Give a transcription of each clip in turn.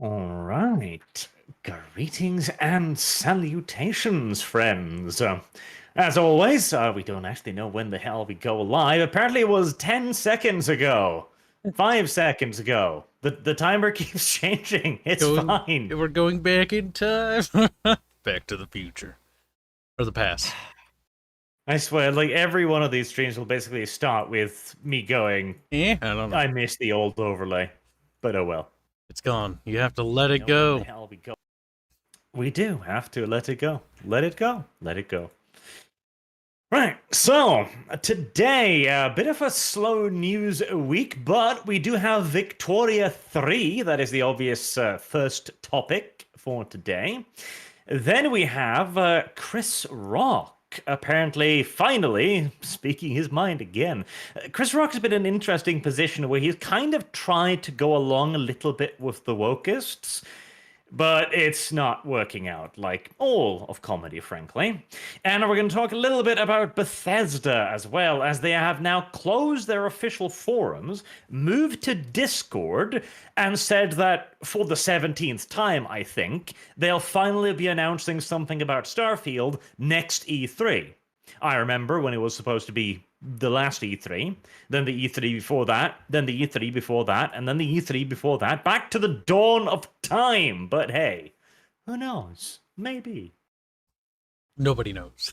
All right. Greetings and salutations, friends. As always, we don't actually know when the hell we go live. Apparently, it was 10 seconds ago, 5 seconds ago. The timer keeps changing. It's fine. We're going back in time. Back to the future. Or the past. I swear, like every one of these streams will basically start with me going, I don't know. I miss the old overlay. But oh well. It's gone. You have to let it go. Where the hell we go. We do have to let it go. Let it go. Let it go. Right, so today, a bit of a slow news week, but we do have Victoria 3. That is the obvious first topic for today. Then we have Chris Rock. Apparently, finally, speaking his mind again. Chris Rock's been in an interesting position where he's kind of tried to go along a little bit with the wokeists, but it's not working out like all of comedy, frankly. And we're going to talk a little bit about Bethesda as well, as they have now closed their official forums, moved to Discord, and said that for the 17th time, I think, they'll finally be announcing something about Starfield next E3. I remember when it was supposed to be the last E3, then the E3 before that, then the E3 before that, and then the E3 before that, back to the dawn of time. But hey, who knows? Maybe. Nobody knows.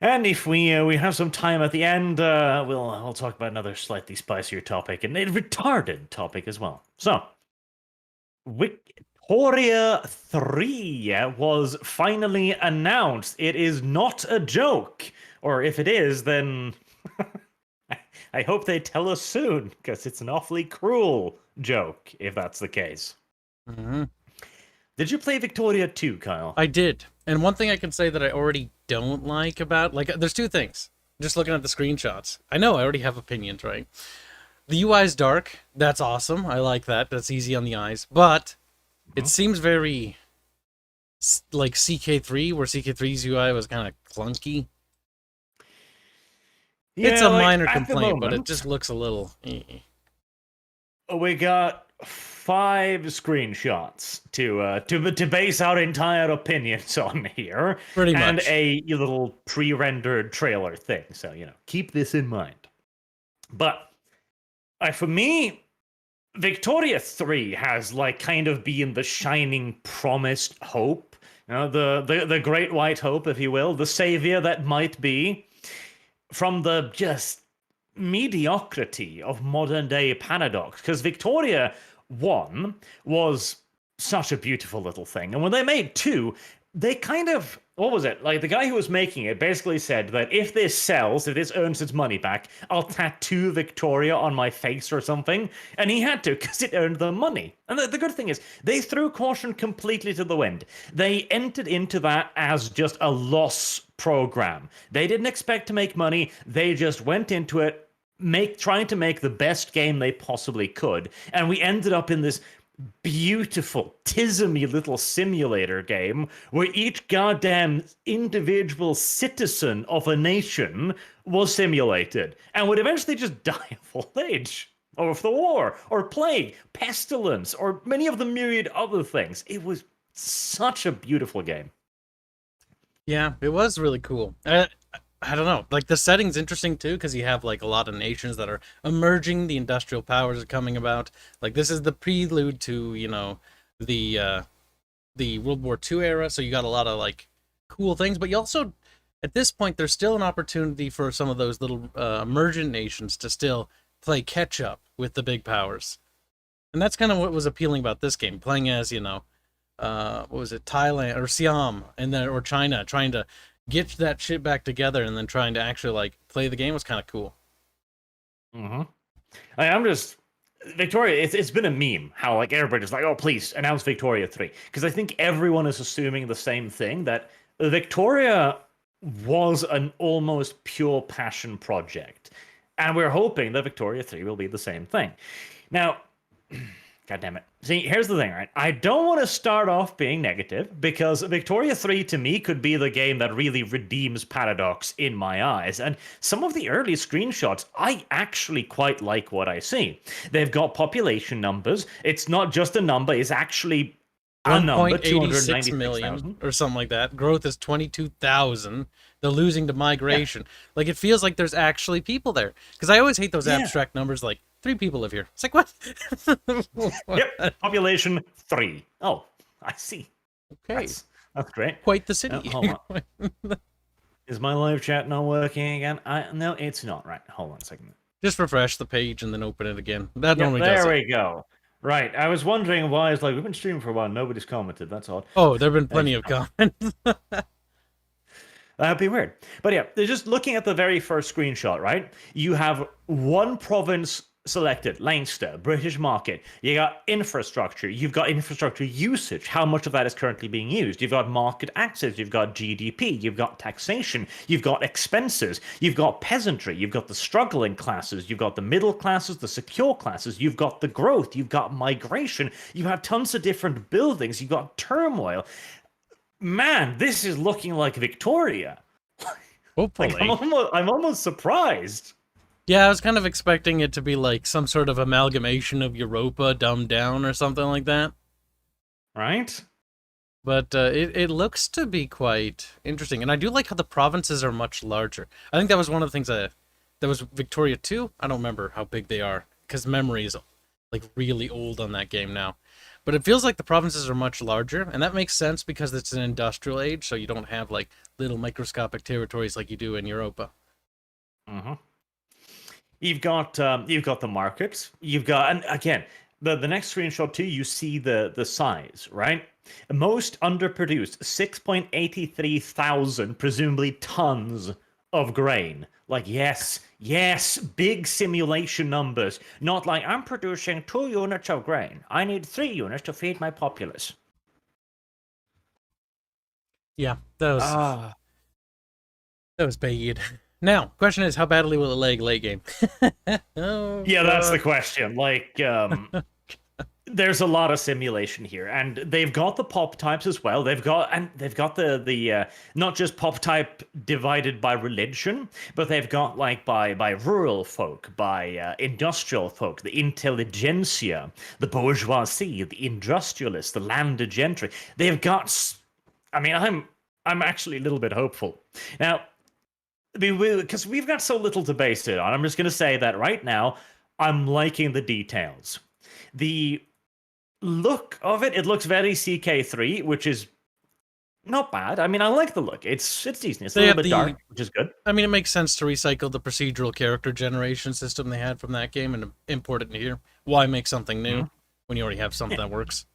And if we have some time at the end, we'll talk about another slightly spicier topic, and a retarded topic as well. So, Victoria 3 was finally announced. It is not a joke. Or if it is, then I hope they tell us soon, because it's an awfully cruel joke, if that's the case. Mm-hmm. Did you play Victoria 2, Kyle? I did. And one thing I can say that I already don't like about, there's two things. Just looking at the screenshots. I know I already have opinions, right? The UI is dark. That's awesome. I like that. That's easy on the eyes. But it seems very like CK3, where CK3's UI was kind of clunky. Yeah, it's a minor complaint, but it just looks a little... We got 5 screenshots to base our entire opinions on here. Pretty much. And a little pre-rendered trailer thing. So, keep this in mind. But for me, Victoria 3 has kind of been the shining promised hope. The great white hope, if you will, the savior that might be from the just mediocrity of modern day Paradox. Because Victoria 1 was such a beautiful little thing. And when they made 2, they kind of, what was it? The guy who was making it basically said that if this sells, if this earns its money back, I'll tattoo Victoria on my face or something. And he had to, because it earned them money. And the good thing is, they threw caution completely to the wind. They entered into that as just a loss program. They didn't expect to make money. They just went into it, trying to make the best game they possibly could. And we ended up in this beautiful, tismy little simulator game where each goddamn individual citizen of a nation was simulated and would eventually just die of old age, or of the war, or plague, pestilence, or many of the myriad other things. It was such a beautiful game. Yeah, it was really cool. I don't know, the setting's interesting too, because you have a lot of nations that are emerging, the industrial powers are coming about. This is the prelude to, the World War II era, so you got a lot of cool things, but you also, at this point, there's still an opportunity for some of those little emergent nations to still play catch up with the big powers. And that's kind of what was appealing about this game, playing as, what was it, Thailand or Siam, and then or China, trying to get that shit back together, and then trying to actually play the game was kind of cool. I'm just Victoria. It's been a meme how everybody's oh, please announce Victoria 3, because I think everyone is assuming the same thing, that Victoria was an almost pure passion project, and we're hoping that Victoria 3 will be the same thing. Now, God damn it. See, here's the thing, right? I don't want to start off being negative because Victoria 3 to me could be the game that really redeems Paradox in my eyes. And some of the early screenshots, I actually quite like what I see. They've got population numbers. It's not just a number, it's actually a number, 1.86 million or something like that. Growth is 22,000. They're losing to migration. Like, it feels like there's actually people there. Because I always hate those abstract numbers like, 3 people live here. It's like, what? Yep, population 3. Oh, I see. Okay. That's great. Quite the city. Hold on. Is my live chat not working again? No, it's not. Right, hold on a second. Just refresh the page and then open it again. That normally does it. There we go. Right, I was wondering why it's like, we've been streaming for a while, nobody's commented, that's odd. Oh, there have been plenty of comments. That'd be weird. But yeah, they're just looking at the very first screenshot, right? You have one province selected, Leinster, British market. You got infrastructure. You've got infrastructure usage. How much of that is currently being used? You've got market access. You've got GDP. You've got taxation. You've got expenses. You've got peasantry. You've got the struggling classes. You've got the middle classes, the secure classes. You've got the growth. You've got migration. You have tons of different buildings. You've got turmoil. Man, this is looking like Victoria. Hopefully. Like, I'm almost surprised. Yeah, I was kind of expecting it to be like some sort of amalgamation of Europa dumbed down or something like that. Right? But it looks to be quite interesting. And I do like how the provinces are much larger. I think that was one of the things that was Victoria 2. I don't remember how big they are because memory is like really old on that game now. But it feels like the provinces are much larger, and that makes sense because it's an industrial age, so you don't have like little microscopic territories like you do in Europa. Mm-hmm. You've got the markets. You've got, and again, the next screenshot too. You see the size, right? Most underproduced 6.83 thousand, presumably tons of grain. Like yes, big simulation numbers. Not like I'm producing 2 units of grain. I need 3 units to feed my populace. Yeah, that was bad. Now, question is, how badly will it lag late game? Oh, yeah, that's the question. Like, there's a lot of simulation here, and they've got the pop types as well. They've got the not just pop type divided by religion, but they've got like by rural folk, by industrial folk, the intelligentsia, the bourgeoisie, the industrialists, the landed gentry. They've got. I mean, I'm actually a little bit hopeful now. Because we've got so little to base it on, I'm just going to say that right now, I'm liking the details. The look of it looks very CK3, which is not bad. I mean, I like the look. It's decent. It's a little bit dark, which is good. I mean, it makes sense to recycle the procedural character generation system they had from that game and import it into here. Why make something new when you already have something that works?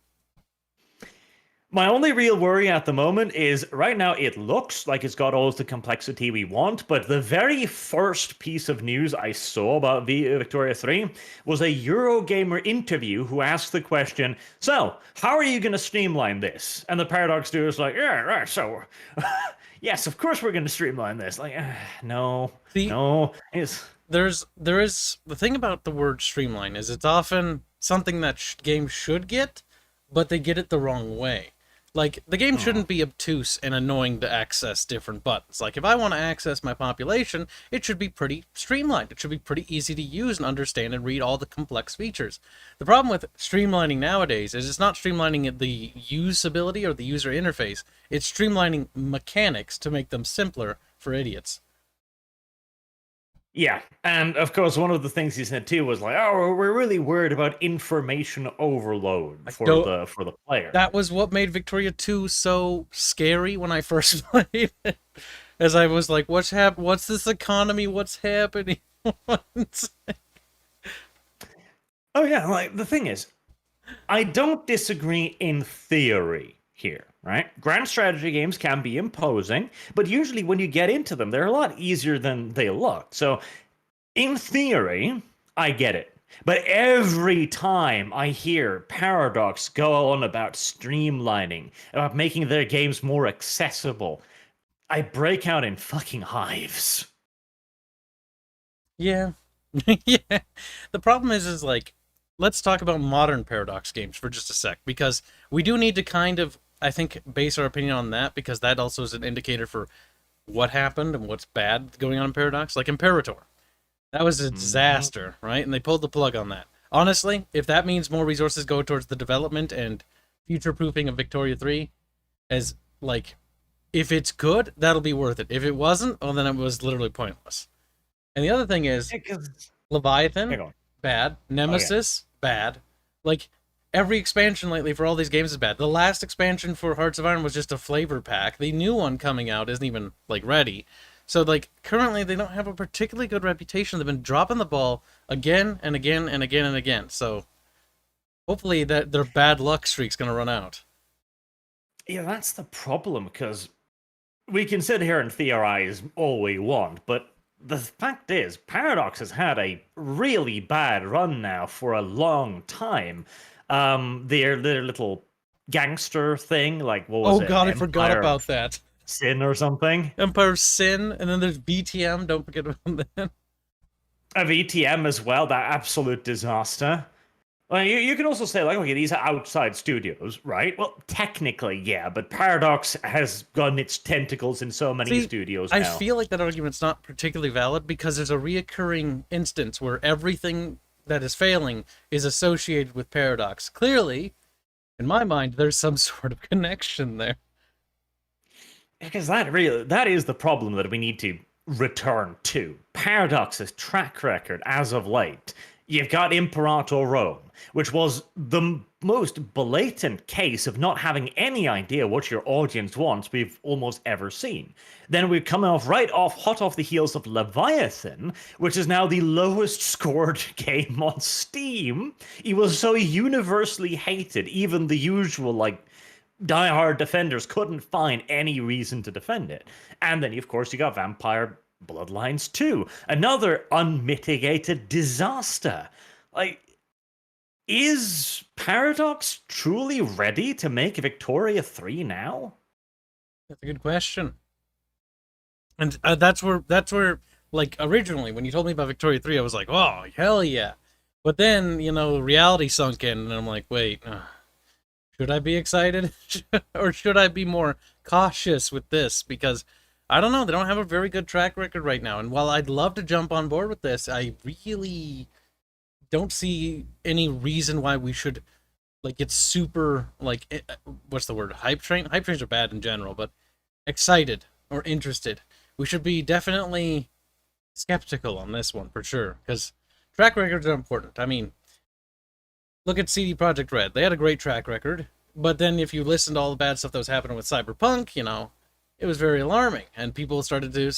My only real worry at the moment is right now it looks like it's got all the complexity we want, but the very first piece of news I saw about Victoria 3 was a Eurogamer interview who asked the question, so, how are you going to streamline this? And the Paradox dude was like, yeah, right, so, yes, of course we're going to streamline this. Like, no. There is the thing about the word streamline is it's often something that games should get, but they get it the wrong way. Like, the game shouldn't be obtuse and annoying to access different buttons. Like, if I want to access my population, it should be pretty streamlined. It should be pretty easy to use and understand and read all the complex features. The problem with streamlining nowadays is it's not streamlining the usability or the user interface. It's streamlining mechanics to make them simpler for idiots. Yeah, and of course, one of the things he said too was like, "Oh, we're really worried about information overload for the player." That was what made Victoria 2 so scary when I first played it. As I was like, "What's this economy? What's happening?" Oh yeah, like the thing is, I don't disagree in theory here. Right? Grand strategy games can be imposing, but usually when you get into them, they're a lot easier than they look. So, in theory, I get it. But every time I hear Paradox go on about streamlining, about making their games more accessible, I break out in fucking hives. Yeah. Yeah. The problem is like, let's talk about modern Paradox games for just a sec, because we do need to kind of, I think, base our opinion on that, because that also is an indicator for what happened and what's bad going on in Paradox. Like Imperator, that was a disaster, right? And they pulled the plug on that. Honestly, if that means more resources go towards the development and future-proofing of Victoria 3, as, like, if it's good, that'll be worth it. If it wasn't, well, then it was literally pointless. And the other thing is, Leviathan, bad. Nemesis, bad. Like, every expansion lately for all these games is bad. The last expansion for Hearts of Iron was just a flavor pack. The new one coming out isn't even, like, ready. So, like, currently they don't have a particularly good reputation. They've been dropping the ball again and again and again and again. So, hopefully that their bad luck streak's going to run out. Yeah, that's the problem, because we can sit here and theorize all we want, but the fact is, Paradox has had a really bad run now for a long time. Their little gangster thing, like, what was it? Oh god, I forgot about that. Sin or something? Empire Sin, and then there's BTM, don't forget about that. Of ETM as well, that absolute disaster. Well, you can also say, like, okay, these are outside studios, right? Well, technically, yeah, but Paradox has gotten its tentacles in so many studios now. I feel like that argument's not particularly valid, because there's a reoccurring instance where everything that is failing is associated with Paradox. Clearly, in my mind, there's some sort of connection there. Because that is the problem that we need to return to. Paradox's track record as of late. You've got Imperator Rome, which was the most blatant case of not having any idea what your audience wants we've almost ever seen. Then we're coming hot off the heels of Leviathan, which is now the lowest scored game on Steam. It was so universally hated, even the usual, like, diehard defenders couldn't find any reason to defend it. And then, of course, you got Vampire Bloodlines 2, another unmitigated disaster. Like, is Paradox truly ready to make Victoria 3 now? That's a good question. And that's where, like, originally, when you told me about Victoria 3, I was like, oh, hell yeah. But then, reality sunk in, and I'm like, wait, should I be excited? Or should I be more cautious with this? Because I don't know. They don't have a very good track record right now. And while I'd love to jump on board with this, I really don't see any reason why we should, like, get super, like, what's the word? Hype train? Hype trains are bad in general, but excited or interested. We should be definitely skeptical on this one for sure, because track records are important. I mean, look at CD Projekt Red. They had a great track record, but then if you listen to all the bad stuff that was happening with Cyberpunk, it was very alarming, and people started to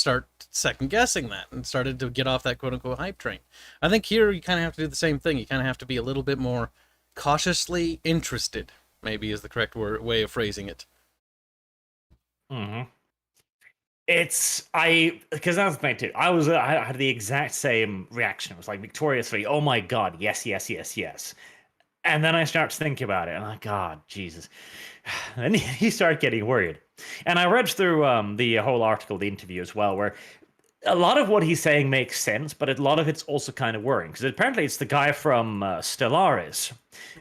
second-guessing that and started to get off that quote-unquote hype train. I think here you kind of have to do the same thing. You kind of have to be a little bit more cautiously interested, maybe is the correct way of phrasing it. Mm-hmm. Because that's the thing too. I had the exact same reaction. It was like, Victoria 3, oh my god, yes, yes, yes, yes. And then I start to think about it, and I'm like, God, Jesus. And he started getting worried. And I read through the whole article, the interview as well, where a lot of what he's saying makes sense, but a lot of it's also kind of worrying. Because apparently it's the guy from Stellaris,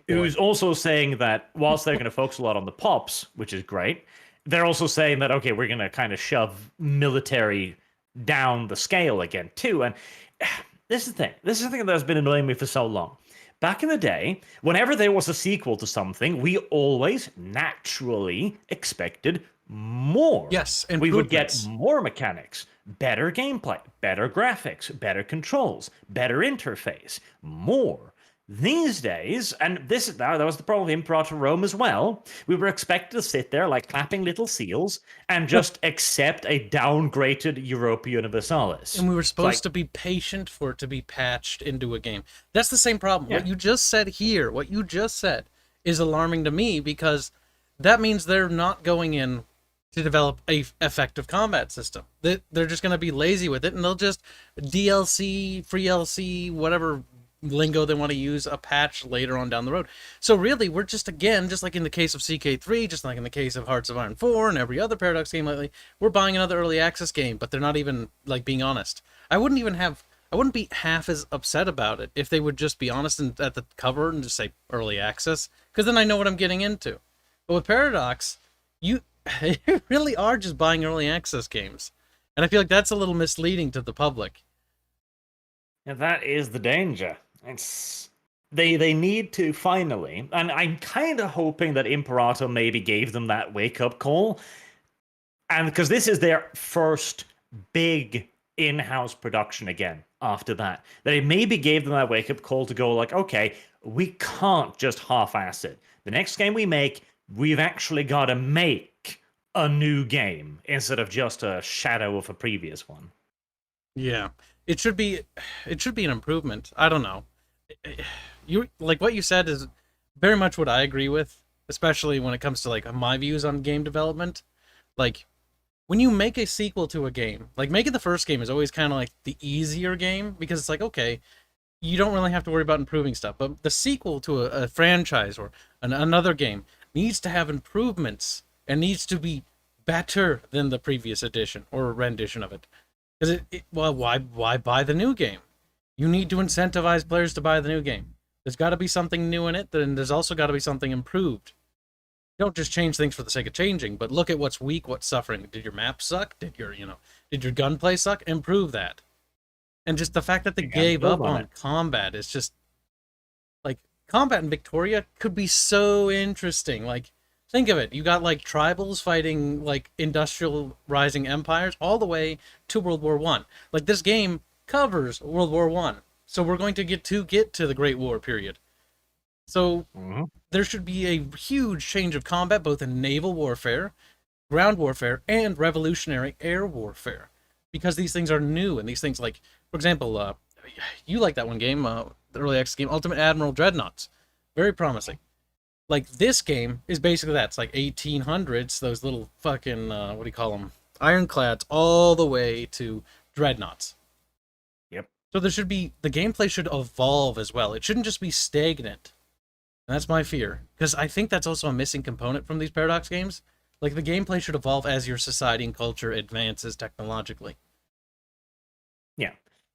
who's also saying that whilst they're going to focus a lot on the pops, which is great, they're also saying that, okay, we're going to kind of shove military down the scale again, too. And this is the thing. This is the thing that's been annoying me for so long. Back in the day, whenever there was a sequel to something, we always naturally expected more. Yes, we would get more mechanics, better gameplay, better graphics, better controls, better interface, more. These days, and that was the problem with Imperator Rome as well, we were expected to sit there like clapping little seals and just accept a downgraded Europa Universalis. And we were supposed to be patient for it to be patched into a game. That's the same problem. Yeah. What you just said here, what you just said, is alarming to me, because that means they're not going in to develop a effective combat system. They're just going to be lazy with it, and they'll just DLC, free LC, whatever lingo they want to use, a patch later on down the road. So really, we're just, again, just like in the case of CK3, just like in the case of Hearts of Iron 4 and every other Paradox game lately, we're buying another early access game, but they're not even, like, being honest. I wouldn't even have I wouldn't be half as upset about it if they would just be honest at the cover and just say early access, because then I know what I'm getting into. But with Paradox, you really are just buying early access games, and I feel like that's a little misleading to the public. And that is the danger. It's they need to finally, and I'm kind of hoping that Imperator maybe gave them that wake up call, and because this is their first big in-house production again after that, they maybe gave them that wake up call to go like, okay, we can't just half-ass it. The next game we make, we've actually got to make a new game instead of just a shadow of a previous one. Yeah, it should be an improvement. I don't know. You like what you said is very much what I agree with, especially when it comes to like my views on game development. Like when you make a sequel to a game, like making the first game is always kind of like the easier game because it's like, okay, you don't really have to worry about improving stuff. But the sequel to a franchise or another game needs to have improvements and needs to be better than the previous edition or rendition of it. Because well, why buy the new game? You need to incentivize players to buy the new game. There's got to be something new in it, then there's also got to be something improved. Don't just change things for the sake of changing, but look at what's weak, what's suffering. Did your map suck? Did your gunplay suck? Improve that. And just the fact that they gave up on combat is just like combat in Victoria could be so interesting. Like think of it. You got like tribals fighting like industrial rising empires all the way to World War One. Like this game covers World War One. So we're going to get to the Great War period. So there should be a huge change of combat, both in naval warfare, ground warfare, and revolutionary air warfare. Because these things are new, and these things like, for example, you like that one game, the early access game, Ultimate Admiral Dreadnoughts. Very promising. Like, this game is basically that. It's like 1800s, those little fucking, what do you call them? Ironclads all the way to Dreadnoughts. Yep. So there should be, the gameplay should evolve as well. It shouldn't just be stagnant. And that's my fear. Because I think that's also a missing component from these Paradox games. Like, the gameplay should evolve as your society and culture advances technologically. Yeah.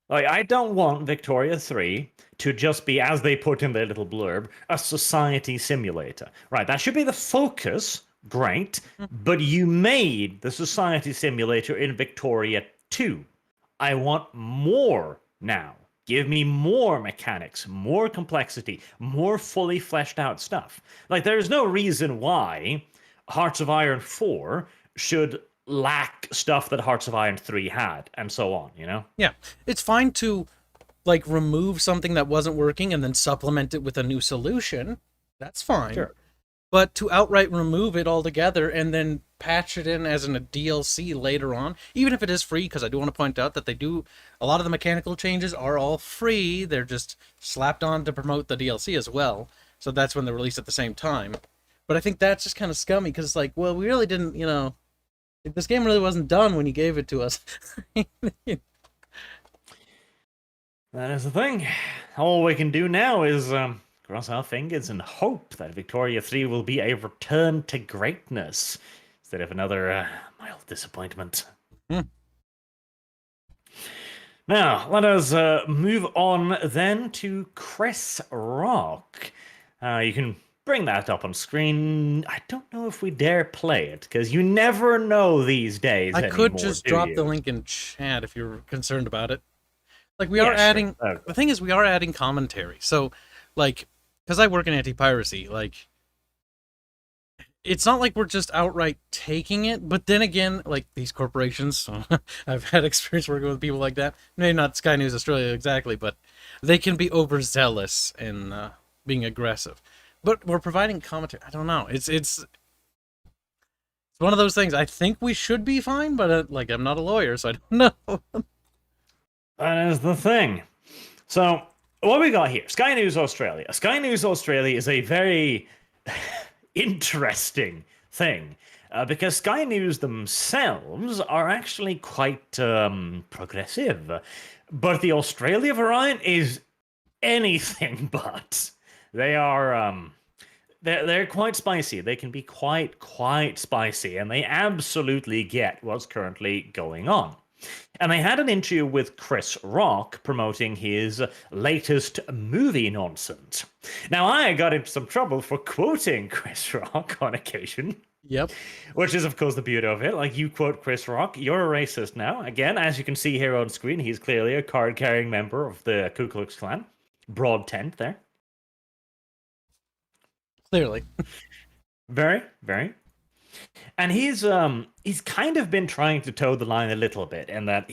Like, I don't want Victoria 3 to just be, as they put in their little blurb, a society simulator. Right, that should be the focus. Great. But you made the society simulator in Victoria 2. I want more now. Give me more mechanics, more complexity, more fully fleshed out stuff. Like, there's no reason why Hearts of Iron 4 should lack stuff that Hearts of Iron 3 had, and so on, you know? Yeah. It's fine to, like, remove something that wasn't working and then supplement it with a new solution. That's fine. Sure. But to outright remove it altogether and then patch it in as a DLC later on, even if it is free, because I do want to point out that they do, a lot of the mechanical changes are all free. They're just slapped on to promote the DLC as well. So that's when they're released at the same time. But I think that's just kind of scummy, because it's like, well, we really didn't, you know, this game really wasn't done when you gave it to us. That is the thing. All we can do now is cross our fingers and hope that Victoria 3 will be a return to greatness instead of another mild disappointment. Now, let us move on then to Chris Rock. You can bring that up on screen. I don't know if we dare play it, because you never know these days I anymore, could just drop you? the link in chat if you're concerned about it. Like, we are adding... Sure. The thing is, we are adding commentary. So, like, because I work in anti-piracy, like, it's not like we're just outright taking it, but then again, like, these corporations, I've had experience working with people like that, maybe not Sky News Australia exactly, but they can be overzealous in being aggressive. But we're providing commentary. I don't know. It's one of those things. I think we should be fine, but like, I'm not a lawyer, so I don't know. That is the thing. So, what we got here? Sky News Australia. Sky News Australia is a very interesting thing, because Sky News themselves are actually quite progressive, but the Australia variant is anything but. They are they're quite spicy. They can be quite spicy, and they absolutely get what's currently going on. And they had an interview with Chris Rock promoting his latest movie nonsense. Now, I got into some trouble for quoting Chris Rock on occasion. Yep. Which is, of course, the beauty of it. Like, you quote Chris Rock, you're a racist now. Again, as you can see here on screen, he's clearly a card-carrying member of the Ku Klux Klan. Broad tent there. Clearly. Very, very. And he's kind of been trying to toe the line a little bit, in that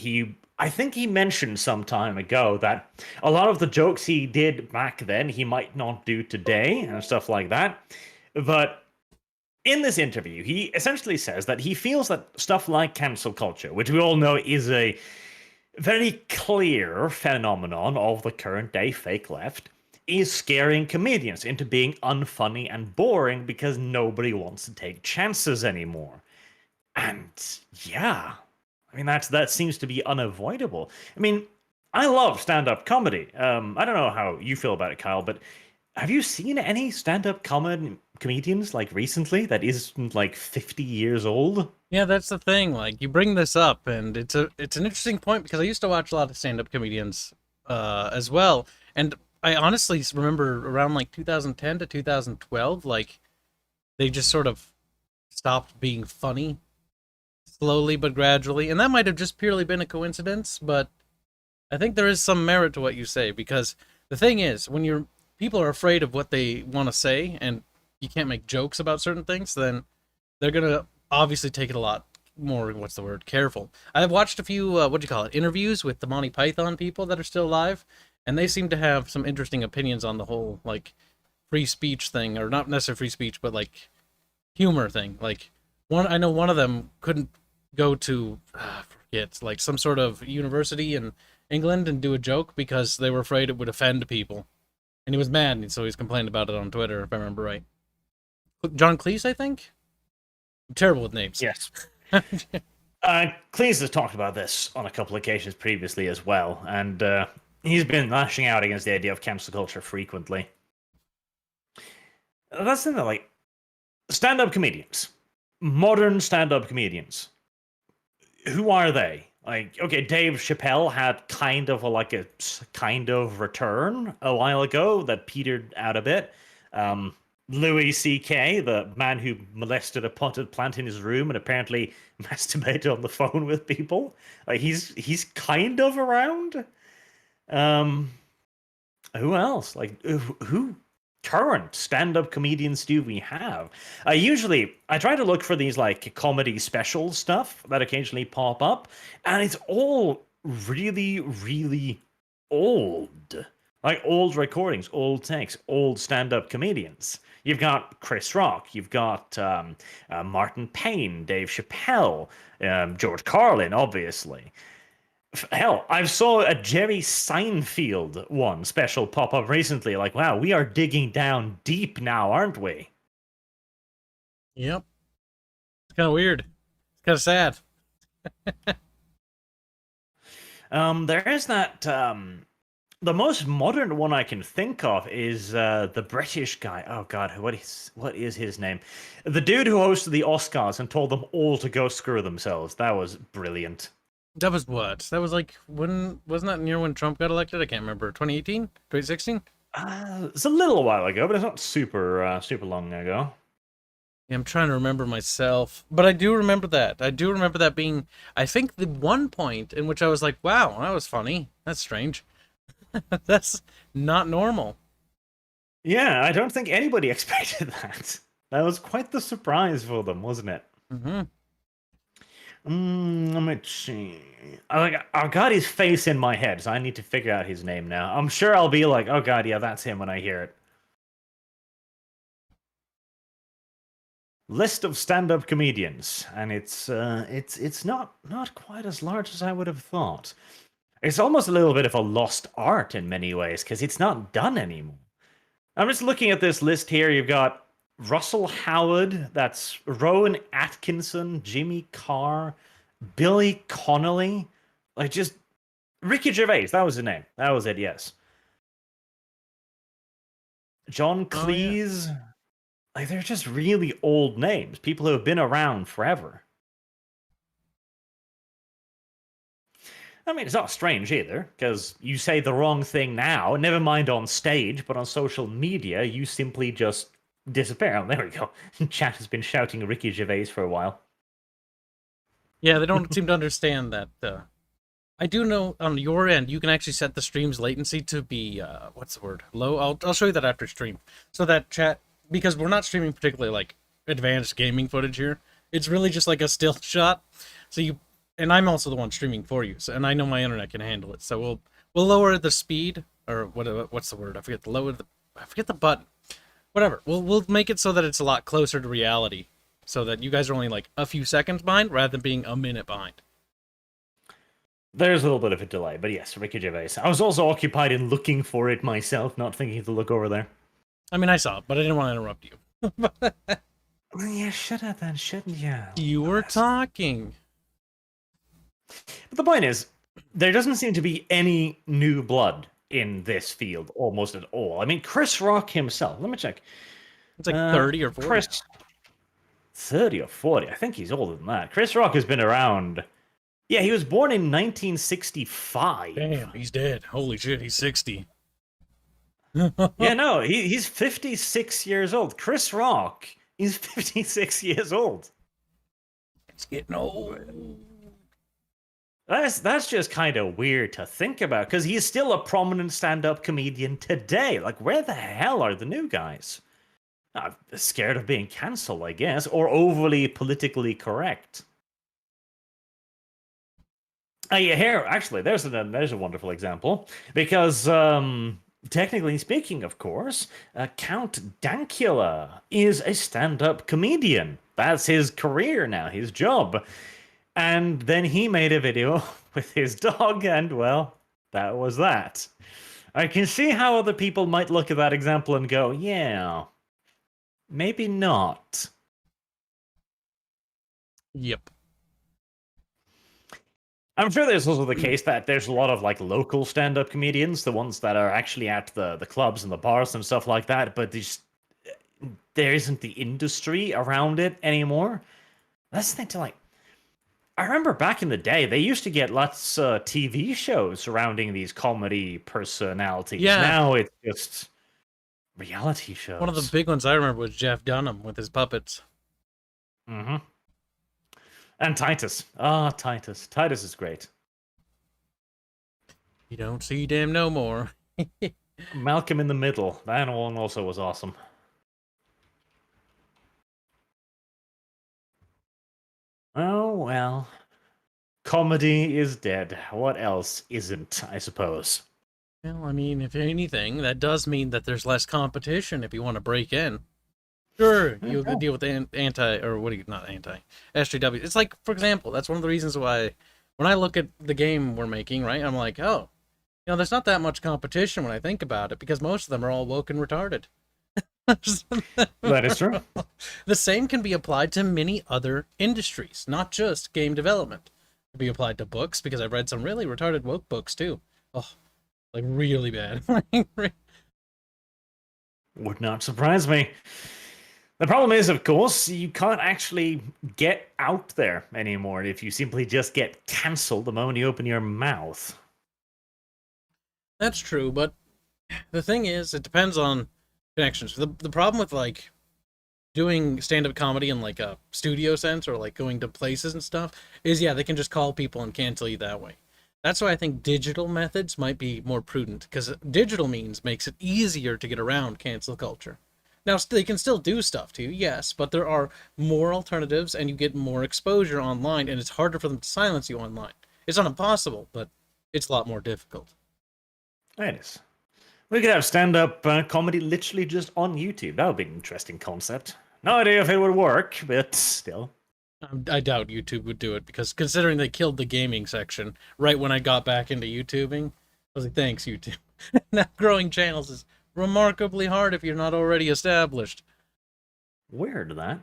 I think he mentioned some time ago that a lot of the jokes he did back then he might not do today and stuff like that. But in this interview, he essentially says that he feels that stuff like cancel culture, which we all know is a very clear phenomenon of the current day fake left, is scaring comedians into being unfunny and boring because nobody wants to take chances anymore. And yeah, I mean, that seems to be unavoidable. I mean, I love stand-up comedy. I don't know how you feel about it, Kyle, but have you seen any stand-up comedians like recently that isn't like 50 years old? Yeah, that's the thing. Like, you bring this up, and it's an interesting point because I used to watch a lot of stand-up comedians as well, and I honestly remember around like 2010 to 2012, like they just sort of stopped being funny slowly but gradually, and that might have just purely been a coincidence, but I think there is some merit to what you say, because the thing is, when people are afraid of what they want to say and you can't make jokes about certain things, then they're gonna obviously take it a lot more, what's the word, careful. I've watched a few interviews with the Monty Python people that are still alive, and they seem to have some interesting opinions on the whole like free speech thing, or not necessarily free speech, but like humor thing. Like, I know one of them couldn't go to forget, like some sort of university in England and do a joke because they were afraid it would offend people, and he was mad, and so he's complained about it on Twitter, if I remember right. John Cleese, I think. I'm terrible with names. Yes. Cleese has talked about this on a couple of occasions previously as well, and he's been lashing out against the idea of cancel culture frequently. That's the thing, like, stand-up comedians, modern stand-up comedians, who are they? Like, okay, Dave Chappelle had kind of a return a while ago that petered out a bit. Louis C.K., the man who molested a potted plant in his room and apparently masturbated on the phone with people, like he's kind of around. Who else? Like, who current stand-up comedians do we have? I try to look for these like comedy special stuff that occasionally pop up, and it's all really, really old. Like old recordings, old takes, old stand-up comedians. You've got Chris Rock, you've got Martin Payne, Dave Chappelle, George Carlin, obviously. Hell, I saw a Jerry Seinfeld one special pop up recently. Like, wow, we are digging down deep now, aren't we? Yep. It's kind of weird. It's kind of sad. There is that. The most modern one I can think of is the British guy. Oh God, what is his name? The dude who hosted the Oscars and told them all to go screw themselves. That was brilliant. That was what? That was like, when wasn't that near when Trump got elected? I can't remember. 2018? 2016? It's a little while ago, but it's not super long ago. Yeah, I'm trying to remember myself, but I do remember that. I do remember that being, I think, the one point in which I was like, wow, that was funny. That's strange. That's not normal. Yeah, I don't think anybody expected that. That was quite the surprise for them, wasn't it? Mm-hmm. Let me see. I've got his face in my head, so I need to figure out his name now. I'm sure I'll be like, oh God, yeah, that's him when I hear it. List of stand-up comedians, and it's not quite as large as I would have thought. It's almost a little bit of a lost art in many ways because it's not done anymore. I'm just looking at this list here. You've got Russell Howard, that's Rowan Atkinson, Jimmy Carr, Billy Connolly, like just Ricky Gervais. That was his name. That was it. Yes. John Cleese. Oh, yeah. Like, they're just really old names. People who have been around forever. I mean, it's not strange either, because you say the wrong thing now, never mind on stage, but on social media, you simply just disappear. Oh, there we go. Chat has been shouting Ricky Gervais for a while. Yeah, they don't seem to understand that. I do know on your end, you can actually set the stream's latency to be, what's the word? Low? I'll show you that after stream. So that chat, because we're not streaming particularly, like, advanced gaming footage here. It's really just like a still shot. So you... And I'm also the one streaming for you, so, and I know my internet can handle it. So we'll lower the speed, or what's the word? I forget the button. Whatever. We'll make it so that it's a lot closer to reality, so that you guys are only like a few seconds behind rather than being a minute behind. There's a little bit of a delay, but yes, Ricky Gervais. I was also occupied in looking for it myself, not thinking to look over there. I mean, I saw it, but I didn't want to interrupt you. Well, yeah, should have then, shouldn't you? You were talking. But the point is, there doesn't seem to be any new blood in this field almost at all. I mean, Chris Rock himself, let me check. It's like 30 or 40. Chris, 30 or 40. I think he's older than that. Chris Rock has been around. Yeah, he was born in 1965. Damn, he's dead. Holy shit, he's 60. Yeah, no, he's 56 years old. Chris Rock is 56 years old. It's getting old. That's just kind of weird to think about, because he's still a prominent stand-up comedian today. Like, where the hell are the new guys? I'm scared of being cancelled, I guess, or overly politically correct. Yeah, here, actually, there's a wonderful example, because technically speaking, of course, Count Dankula is a stand-up comedian. That's his career now, his job. And then he made a video with his dog, and, well, that was that. I can see how other people might look at that example and go, yeah, maybe not. Yep. I'm sure there's also the case that there's a lot of, like, local stand-up comedians, the ones that are actually at the clubs and the bars and stuff like that, but there isn't the industry around it anymore. That's the thing to, like, I remember back in the day, they used to get lots of TV shows surrounding these comedy personalities. Yeah. Now it's just reality shows. One of the big ones I remember was Jeff Dunham with his puppets. Mm-hmm. And Titus. Ah, Titus. Titus is great. You don't see them no more. Malcolm in the Middle. That one also was awesome. Oh, well. Comedy is dead. What else isn't, I suppose? Well, I mean, if anything, that does mean that there's less competition if you want to break in. Sure, you'll deal with SJW. It's like, for example, that's one of the reasons why when I look at the game we're making, right, I'm like, oh, there's not that much competition when I think about it, because most of them are all woke and retarded. That is true. The same can be applied to many other industries, not just game development. It can be applied to books, because I've read some really retarded woke books too. Oh, like really bad. Would not surprise me. The problem is, of course, you can't actually get out there anymore if you simply just get cancelled the moment you open your mouth. That's true, but the thing is, it depends on connections. The problem with, like, doing stand-up comedy in, like, a studio sense, or, like, going to places and stuff, is, yeah, they can just call people and cancel you that way. That's why I think digital methods might be more prudent, because digital means makes it easier to get around cancel culture. Now, they can still do stuff to you, yes, but there are more alternatives, and you get more exposure online, and it's harder for them to silence you online. It's not impossible, but it's a lot more difficult. It is. We could have stand-up comedy literally just on YouTube. That would be an interesting concept. No idea if it would work, but still. I doubt YouTube would do it, because considering they killed the gaming section right when I got back into YouTubing, I was like, thanks, YouTube. Now growing channels is remarkably hard if you're not already established. Weird, that.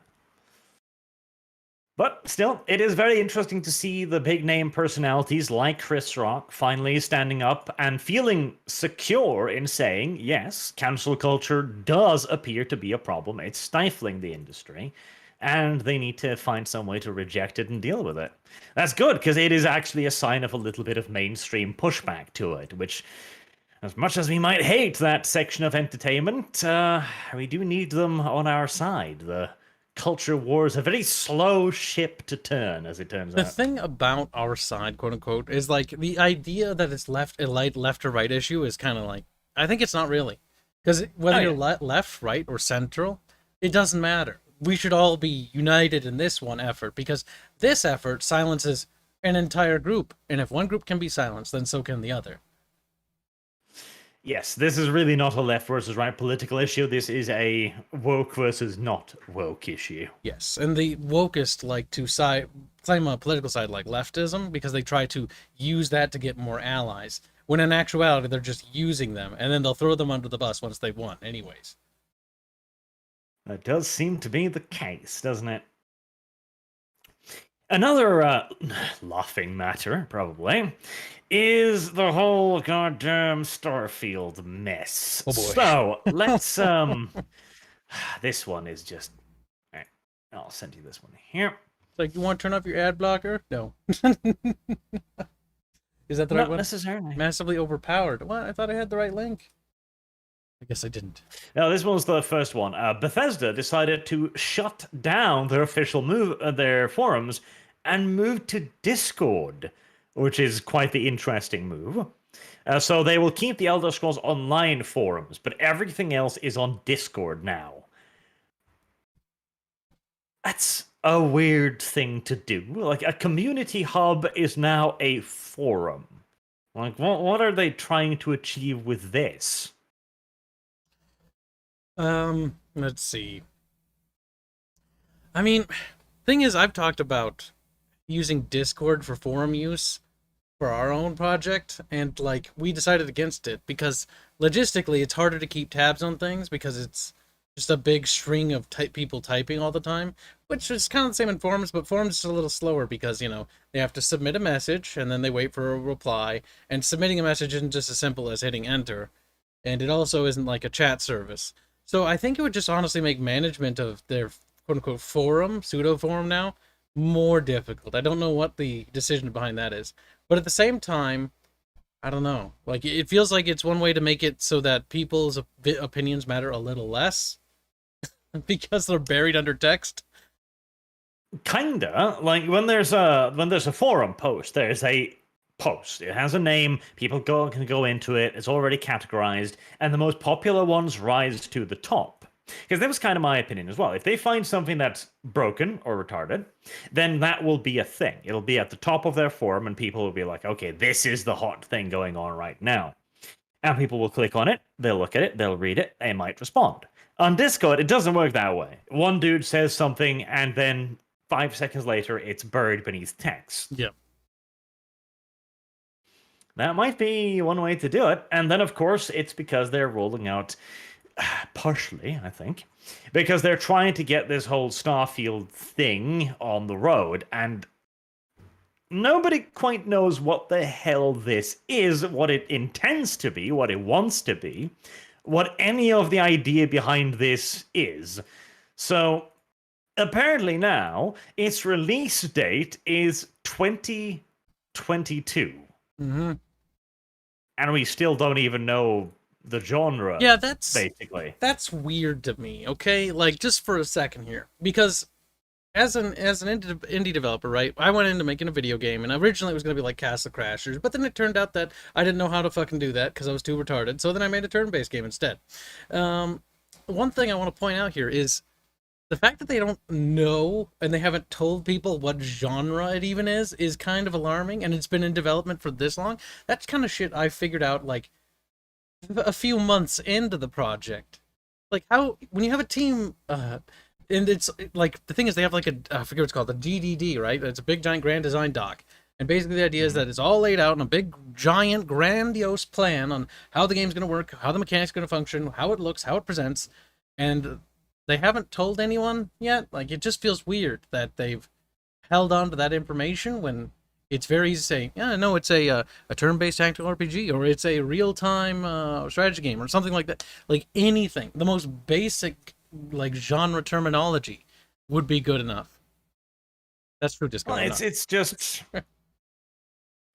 But still, it is very interesting to see the big-name personalities like Chris Rock finally standing up and feeling secure in saying, yes, cancel culture does appear to be a problem. It's stifling the industry. and they need to find some way to reject it and deal with it. That's good, because it is actually a sign of a little bit of mainstream pushback to it, which, as much as we might hate that section of entertainment, we do need them on our side. The culture wars a very slow ship to turn, as it turns The out. thing about our side, quote unquote, is like the idea that it's a left or right issue is kind of like, I think it's not really. Because whether you're left, right, or central, it doesn't matter. We should all be united in this one effort, because this effort silences an entire group. And if one group can be silenced, then so can the other. Yes, this is really not a left versus right political issue. This is a woke versus not woke issue. Yes, and the wokest like to claim a political side like leftism because they try to use that to get more allies, when in actuality they're just using them, and then they'll throw them under the bus once they've won anyways. That does seem to be the case, doesn't it? Another laughing matter, probably, is the whole goddamn Starfield mess. Oh boy. So, let's, this one is just... Right, I'll send you this one here. It's like, you want to turn off your ad blocker? No. Is that the right Not one? necessarily. Massively overpowered. What? I thought I had the right link. I guess I didn't. No, this one's the first one. Bethesda decided to shut down their official their forums and move to Discord, which is quite the interesting move. So they will keep the Elder Scrolls Online forums, but everything else is on Discord now. That's a weird thing to do. Like, a community hub is now a forum. Like, what are they trying to achieve with this? Let's see. I mean, thing is, I've talked about using Discord for forum use for our own project, and like we decided against it because logistically it's harder to keep tabs on things because it's just a big string of people typing all the time, which is kind of the same in forums, but forums is a little slower because, you know, they have to submit a message and then they wait for a reply, and submitting a message isn't just as simple as hitting enter, and it also isn't like a chat service. So I think it would just honestly make management of their quote-unquote forum, pseudo-forum now, more difficult. I don't know what the decision behind that is. But at the same time, I don't know. Like, it feels like it's one way to make it so that people's opinions matter a little less because they're buried under text. Kinda. Like, when there's a forum post, there's a post. It has a name, people can go into it, it's already categorized, and the most popular ones rise to the top. Because that was kind of my opinion as well. If they find something that's broken or retarded, then that will be a thing. It'll be at the top of their forum, and people will be like, okay, this is the hot thing going on right now. And people will click on it, they'll look at it, they'll read it, they might respond. On Discord, it doesn't work that way. One dude says something, and then 5 seconds later, it's buried beneath text. Yep. That might be one way to do it. And then, of course, it's because they're rolling out, partially, I think, because they're trying to get this whole Starfield thing on the road. And nobody quite knows what the hell this is, what it intends to be, what it wants to be, what any of the idea behind this is. So, apparently now, its release date is 2022. Mm-hmm. And we still don't even know the genre. Yeah, that's weird to me. Okay, like, just for a second here, because as an indie developer, right, I went into making a video game, and originally it was going to be like Castle Crashers, but then it turned out that I didn't know how to fucking do that because I was too retarded, so then I made a turn-based game instead. One thing I want to point out here is the fact that they don't know and they haven't told people what genre it even is kind of alarming, and it's been in development for this long. That's kind of shit I figured out like a few months into the project. Like, how, when you have a team, and it's like, the thing is they have like I forget what it's called, the GDD, right? It's a big giant grand design doc. And basically the idea is that it's all laid out in a big giant grandiose plan on how the game's going to work, how the mechanics are going to function, how it looks, how it presents, and they haven't told anyone yet. Like, it just feels weird that they've held on to that information when it's very easy to say, yeah, no, it's a turn-based tactical RPG, or it's a real-time strategy game, or something like that. Like, anything. The most basic, like, genre terminology. would be good enough. That's true. Just Well, going it's just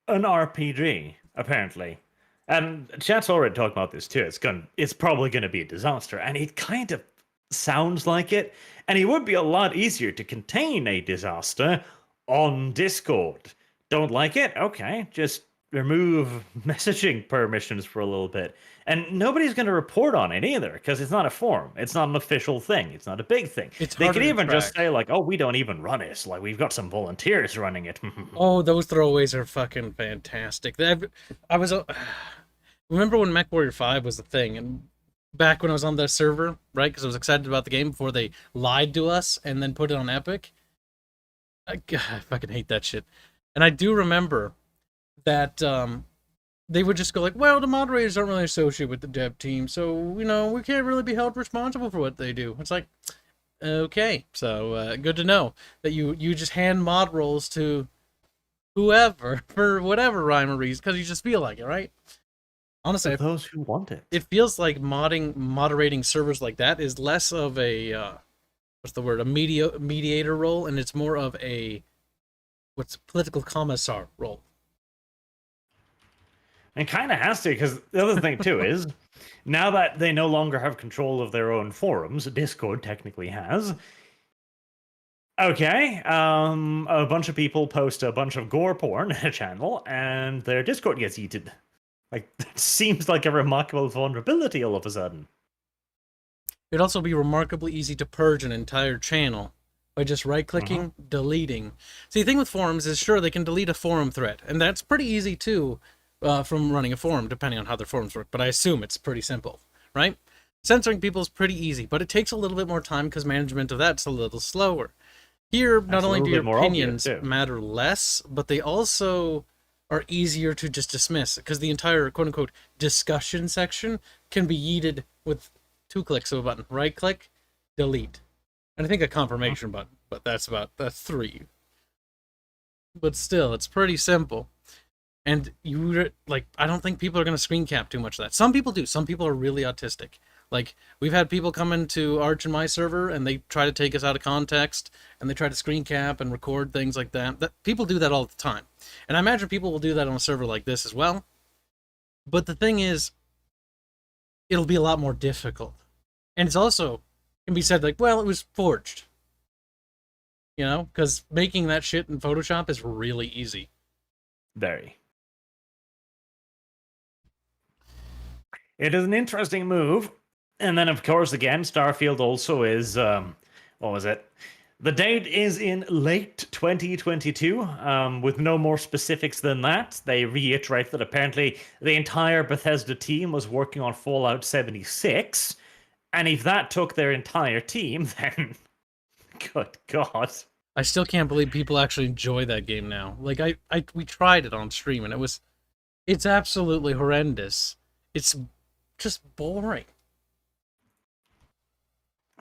an RPG, apparently. And chat's already talked about this too. It's probably gonna be a disaster, and it kind of sounds like it. And it would be a lot easier to contain a disaster on Discord. Don't like it? Okay, just remove messaging permissions for a little bit. And nobody's going to report on it either, because it's not a forum. It's not an official thing. It's not a big thing. They could even just say, like, oh, we don't even run it. Like, we've got some volunteers running it. Oh, those throwaways are fucking fantastic. I was... remember when MechWarrior 5 was the thing, and back when I was on the server, right? Because I was excited about the game before they lied to us and then put it on Epic. I fucking hate that shit. And I do remember that they would just go like, well, the moderators aren't really associated with the dev team, so, you know, we can't really be held responsible for what they do. It's like, okay, so good to know that you just hand mod roles to whoever for whatever rhyme or reason, because you just feel like it, right? Honestly, for those who want it. It feels like moderating servers like that is less of a a mediator role, and it's more of a political commissar role. It kind of has to, because the other thing too is, now that they no longer have control of their own forums, Discord technically has. Okay, a bunch of people post a bunch of gore porn in a channel, and their Discord gets eaten. Like, that seems like a remarkable vulnerability all of a sudden. It'd also be remarkably easy to purge an entire channel by just right-clicking, deleting. See, the thing with forums is, sure, they can delete a forum thread, and that's pretty easy too, from running a forum, depending on how their forums work, but I assume it's pretty simple, right? Censoring people is pretty easy, but it takes a little bit more time because management of that's a little slower. Here, not only do your opinions matter less, but they also are easier to just dismiss, because the entire quote-unquote discussion section can be yeeted with 2 clicks of a button. Right-click, delete. And I think a confirmation button, but that's 3. But still, it's pretty simple. And I don't think people are going to screen cap too much of that. Some people do. Some people are really autistic. Like, we've had people come into Arch and my server, and they try to take us out of context, and they try to screen cap and record things like that. People do that all the time. And I imagine people will do that on a server like this as well. But the thing is, it'll be a lot more difficult. And it's also, can be said, like, well, it was forged. You know? Because making that shit in Photoshop is really easy. Very. It is an interesting move. And then, of course, again, Starfield also is, what was it? The date is in late 2022, with no more specifics than that. They reiterate that apparently the entire Bethesda team was working on Fallout 76, and if that took their entire team, then good God. I still can't believe people actually enjoy that game now. Like, we tried it on stream, and it's absolutely horrendous. It's just boring.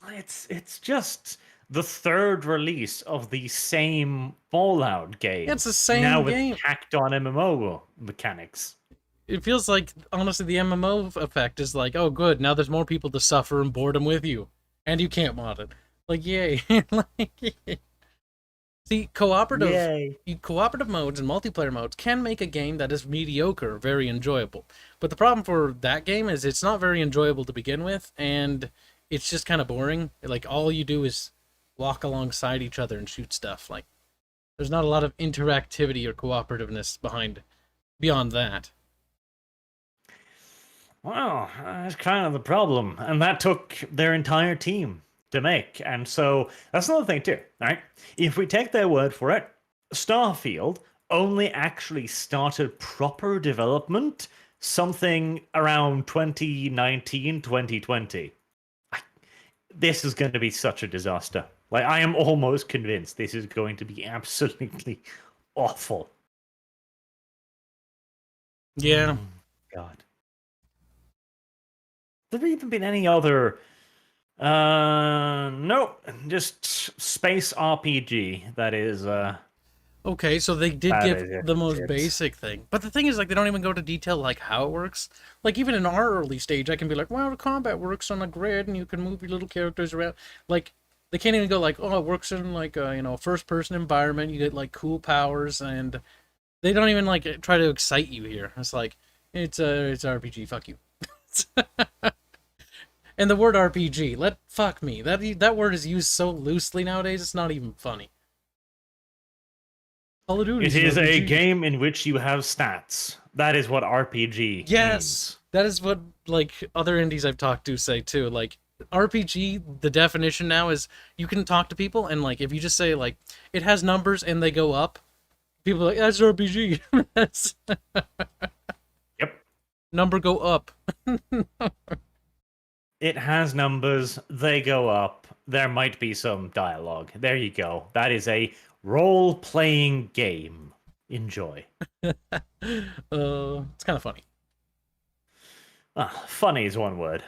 It's just the third release of the same Fallout game. It's the same now game. With hacked on MMO mechanics. It feels like, honestly, the MMO effect is like, oh, good, now there's more people to suffer and boredom with you. And you can't mod it. Like, yay. See, cooperative modes and multiplayer modes can make a game that is mediocre very enjoyable. But the problem for that game is it's not very enjoyable to begin with, and it's just kind of boring. Like, all you do is walk alongside each other and shoot stuff. Like, there's not a lot of interactivity or cooperativeness beyond that. Well, that's kind of the problem. And that took their entire team to make. And so that's another thing too, right? If we take their word for it, Starfield only actually started proper development something around 2019, 2020. This is going to be such a disaster. Like, I am almost convinced this is going to be absolutely awful. Yeah. God. Have there even been any other... nope. Just space RPG that is... Okay, so they did give the most basic thing. But the thing is, like, they don't even go to detail, like, how it works. Like, even in our early stage, I can be like, well, the combat works on a grid, and you can move your little characters around. Like, They can't even go like, oh, it works in like a first person environment. You get like cool powers, and they don't even like try to excite you here. It's like it's RPG. Fuck you. And the word RPG, fuck me. That word is used so loosely nowadays. It's not even funny. Call of Duty. It is a game in which you have stats. That is what RPG means. That is what like other indies I've talked to say too. Like RPG, the definition now is you can talk to people, and like if you just say like it has numbers and they go up, people are like, that's RPG. Yep. Number go up. It has numbers, they go up. There might be some dialogue. There you go. That is a role-playing game. Enjoy. It's kind of funny. Funny is one word.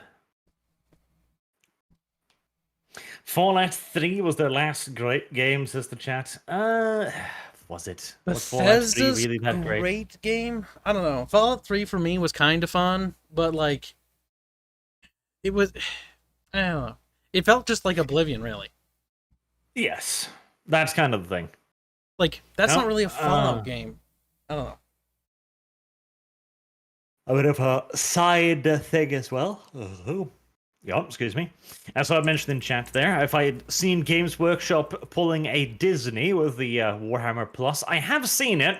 Fallout 3 was their last great game, says the chat. Was it? Was Fallout 3 really that great game? I don't know. Fallout 3 for me was kind of fun, but like it was, I don't know. It felt just like Oblivion, really. Yes, that's kind of the thing. Like that's not really a Fallout game. I don't know. A bit of a side thing as well. Yeah, excuse me. As I mentioned in chat there, if I had seen Games Workshop pulling a Disney with the Warhammer Plus, I have seen it,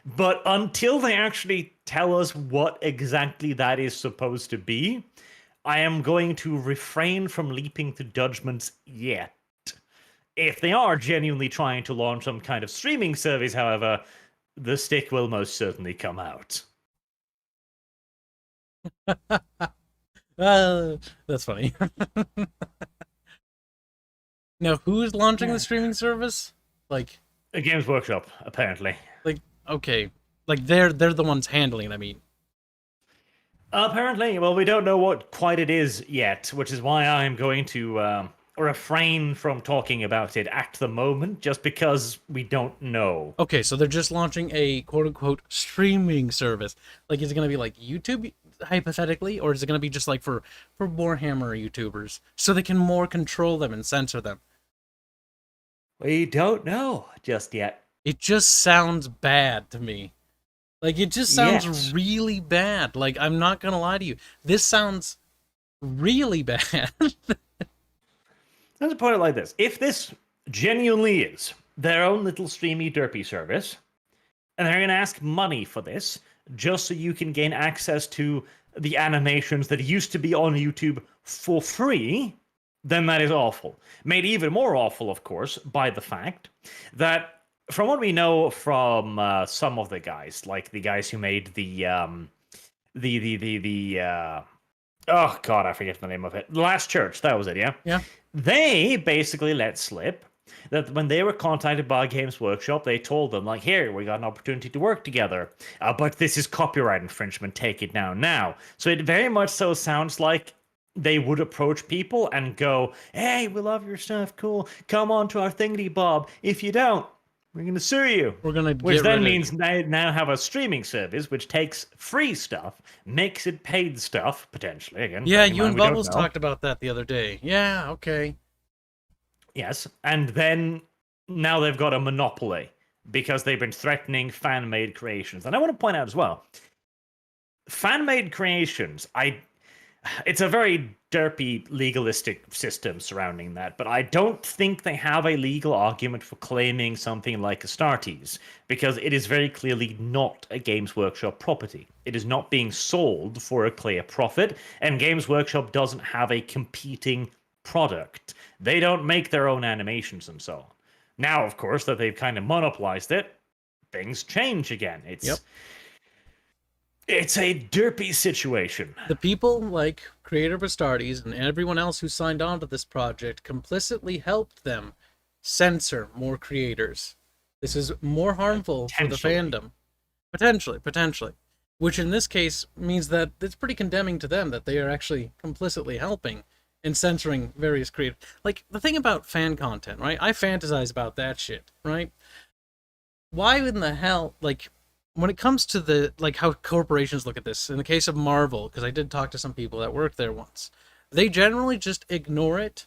but until they actually tell us what exactly that is supposed to be, I am going to refrain from leaping to judgments yet. If they are genuinely trying to launch some kind of streaming service, however, the stick will most certainly come out. That's funny. Now, who's launching the streaming service? Like a Games Workshop, apparently. Like, okay, like they're the ones handling it. I mean, apparently. Well, we don't know what quite it is yet, which is why I'm going to refrain from talking about it at the moment, just because we don't know. Okay, so they're just launching a quote-unquote streaming service. Like, is it going to be like YouTube, hypothetically, or is it going to be just like for Warhammer YouTubers, so they can more control them and censor them? We don't know just yet. It just sounds bad to me. Like, it just sounds really bad. Like, I'm not going to lie to you. This sounds really bad. Let's put it like this. If this genuinely is their own little streamy derpy service, and they're going to ask money for this, just so you can gain access to the animations that used to be on YouTube for free, then that is awful. Made even more awful, of course, by the fact that, from what we know from some of the guys, like the guys who made oh god, I forget the name of it. The Last Church, that was it, yeah? Yeah. They basically let slip that when they were contacted by Games Workshop, they told them, like, here, we got an opportunity to work together, but this is copyright infringement, take it down now. So it very much so sounds like they would approach people and go, hey, we love your stuff, cool, come on to our thingy bob. If you don't, we're going to sue you. We're going to Which then means they now have a streaming service which takes free stuff, makes it paid stuff, potentially. Again, yeah, you and Bubbles talked about that the other day. Yeah, okay. Yes, and then now they've got a monopoly because they've been threatening fan-made creations. And I want to point out as well, fan-made creations, it's a very derpy legalistic system surrounding that, but I don't think they have a legal argument for claiming something like Astartes, because it is very clearly not a Games Workshop property. It is not being sold for a clear profit, and Games Workshop doesn't have a competing product. They don't make their own animations and so on. Now, of course, that they've kind of monopolized it, things change again. It's a derpy situation. The people like Creator Bastardes and everyone else who signed on to this project complicitly helped them censor more creators. This is more harmful for the fandom. Potentially. Which in this case means that it's pretty condemning to them that they are actually complicitly helping and censoring various creators. Like, the thing about fan content, right? I fantasize about that shit, right? Why in the hell, like, when it comes to the, like, how corporations look at this, in the case of Marvel, because I did talk to some people that worked there once, they generally just ignore it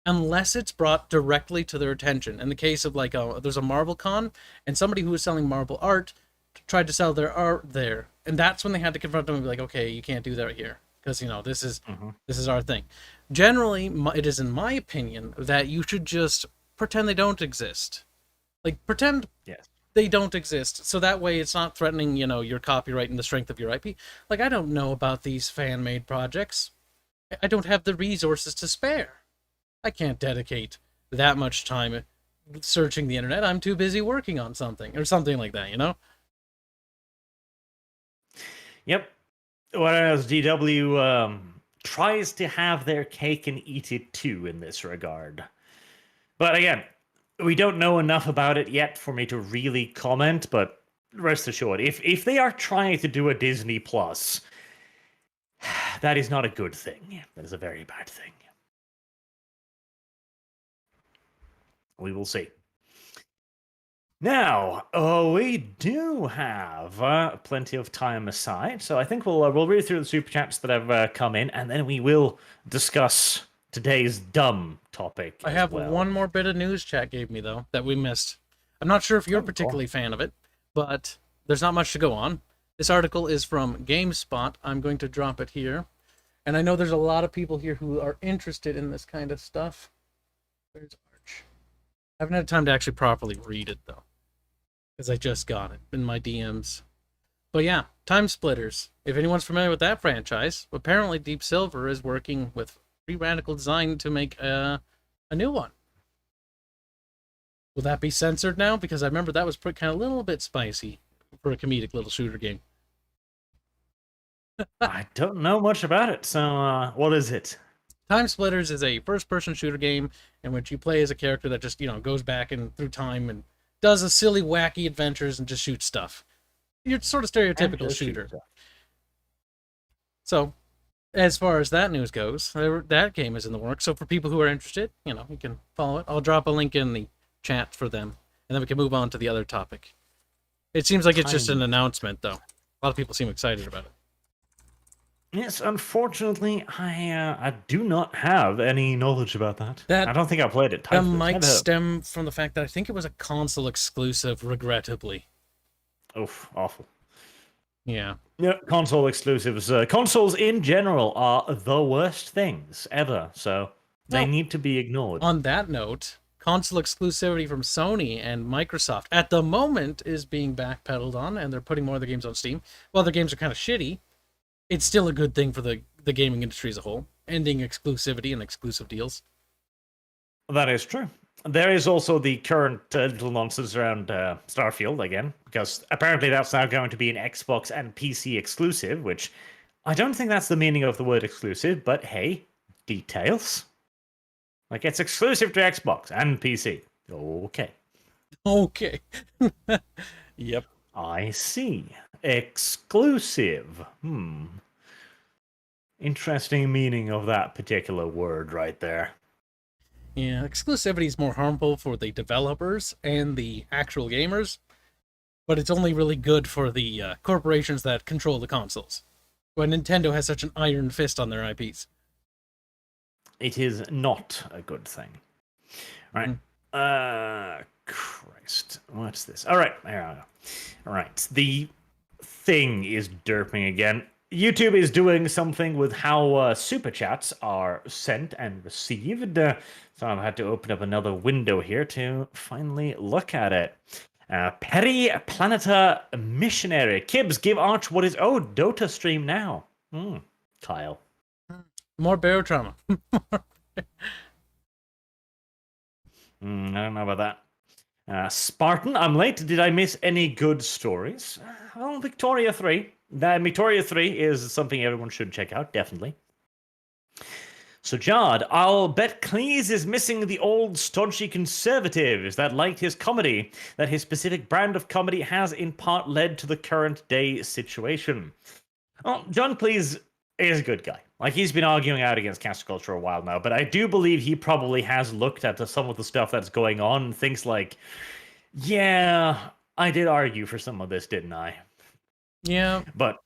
unless it's brought directly to their attention. In the case of like there's a Marvel con, and somebody who was selling Marvel art tried to sell their art there, and that's when they had to confront them and be like, okay, you can't do that here because this is our thing. Generally, it is in my opinion that you should just pretend they don't exist, like pretend Yes. they don't exist, so that way it's not threatening your copyright and the strength of your IP. Like, I don't know about these fan-made projects. I don't have the resources to spare. I can't dedicate that much time searching the internet. I'm too busy working on something or something like that, Yep. Whereas DW tries to have their cake and eat it too in this regard. But again, we don't know enough about it yet for me to really comment, but rest assured, if they are trying to do a Disney Plus, that is not a good thing. That is a very bad thing. We will see. Now, we do have plenty of time aside, so I think we'll read through the super chats that have come in, and then we will discuss today's dumb topic. I have one more bit of news chat gave me, though, that we missed. I'm not sure if you're particularly a fan of it, but there's not much to go on. This article is from GameSpot. I'm going to drop it here. And I know there's a lot of people here who are interested in this kind of stuff. Where's Arch? I haven't had time to actually properly read it, though, because I just got it in my DMs. But yeah, TimeSplitters. If anyone's familiar with that franchise, apparently Deep Silver is working with Free Radical Design to make a new one. Will that be censored now? Because I remember that was kind of a little bit spicy for a comedic little shooter game. I don't know much about it, so what is it? TimeSplitters is a first-person shooter game in which you play as a character that just, goes back and through time and does a silly, wacky adventures and just shoots stuff. You're sort of stereotypical shooter. So, as far as that news goes, that game is in the works. So for people who are interested, you can follow it. I'll drop a link in the chat for them, and then we can move on to the other topic. It seems like it's just an announcement, though. A lot of people seem excited about it. Yes, unfortunately, I do not have any knowledge about that. I don't think I played it. That might stem from the fact that I think it was a console exclusive, regrettably. Oof, awful. Yeah. Yeah, console exclusives. Consoles in general are the worst things ever, so they need to be ignored. On that note, console exclusivity from Sony and Microsoft at the moment is being backpedaled on, and they're putting more of the games on Steam. While their games are kind of shitty, it's still a good thing for the gaming industry as a whole, ending exclusivity and exclusive deals. That is true. There is also the current little nonsense around Starfield again, because apparently that's now going to be an Xbox and PC exclusive, which I don't think that's the meaning of the word exclusive, but hey, details. Like, it's exclusive to Xbox and PC. Okay. Okay. Yep. I see. Exclusive. Interesting meaning of that particular word right there. Yeah, exclusivity is more harmful for the developers and the actual gamers, but it's only really good for the corporations that control the consoles. When Nintendo has such an iron fist on their IPs. It is not a good thing. All right. Christ. What's this? All right. Here I go. All right. The thing is derping again. YouTube is doing something with how super chats are sent and received. So I've had to open up another window here to finally look at it. Peri Planeta Missionary. Kibbs, give Arch what is owed. Dota stream now. Kyle. More barotrauma. I don't know about that. Spartan, I'm late. Did I miss any good stories? Well, Victoria 3. Victoria 3 is something everyone should check out, definitely. So, Jard, I'll bet Cleese is missing the old stodgy conservatives that liked his comedy, that his specific brand of comedy has in part led to the current day situation. Well, John Cleese is a good guy. Like, he's been arguing out against cancel culture a while now, but I do believe he probably has looked at some of the stuff that's going on and thinks like, yeah, I did argue for some of this, didn't I? Yeah. But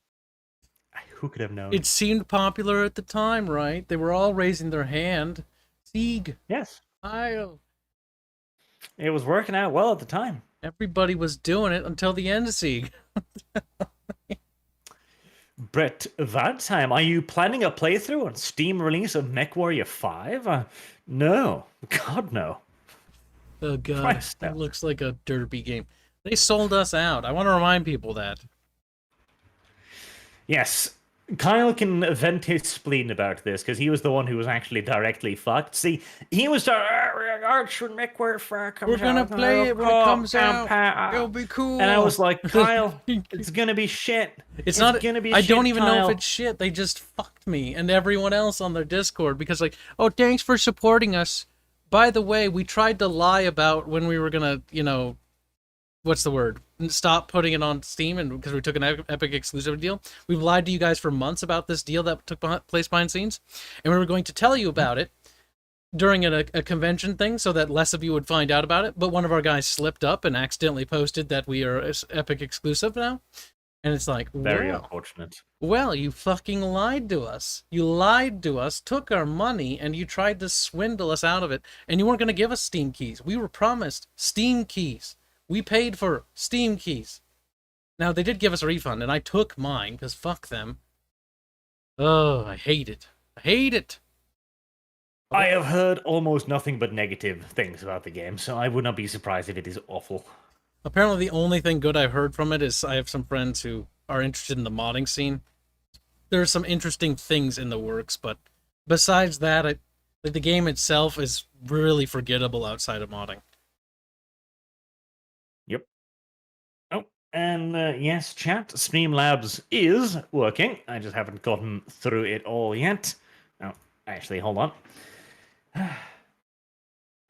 who could have known? It seemed popular at the time, right? They were all raising their hand. Sieg. Yes. Heil. It was working out well at the time. Everybody was doing it until the end of Sieg. Brett, that time, are you planning a playthrough on Steam release of MechWarrior 5? No. God, no. Oh god, Christ, no. it looks like a derpy game. They sold us out. I want to remind people that. Yes, Kyle can vent his spleen about this because he was the one who was actually directly fucked. See, he was the Arch when MechWarrior 5 comes out. We're gonna play it when it comes out. It'll be cool. And I was like, Kyle, it's gonna be shit. It's not gonna be. I shit, don't even Kyle. know if it's shit. They just fucked me and everyone else on their Discord because like, oh, thanks for supporting us. By the way, we tried to lie about when we were gonna, what's the word? Stop putting it on Steam, and because we took an Epic exclusive deal. We've lied to you guys for months about this deal that took place behind scenes, and we were going to tell you about it during a convention thing so that less of you would find out about it. But one of our guys slipped up and accidentally posted that we are Epic exclusive now, and it's like, very unfortunate. Well, you fucking lied to us. You lied to us, took our money, and you tried to swindle us out of it. And you weren't going to give us Steam keys. We were promised Steam keys. We paid for Steam keys. Now, they did give us a refund, and I took mine, because fuck them. Oh, I hate it. I hate it. I have heard almost nothing but negative things about the game, so I would not be surprised if it is awful. Apparently, the only thing good I've heard from it is I have some friends who are interested in the modding scene. There are some interesting things in the works, but besides that, the game itself is really forgettable outside of modding. Yep. Oh, and yes, chat, Streamlabs is working. I just haven't gotten through it all yet. Oh, actually, hold on.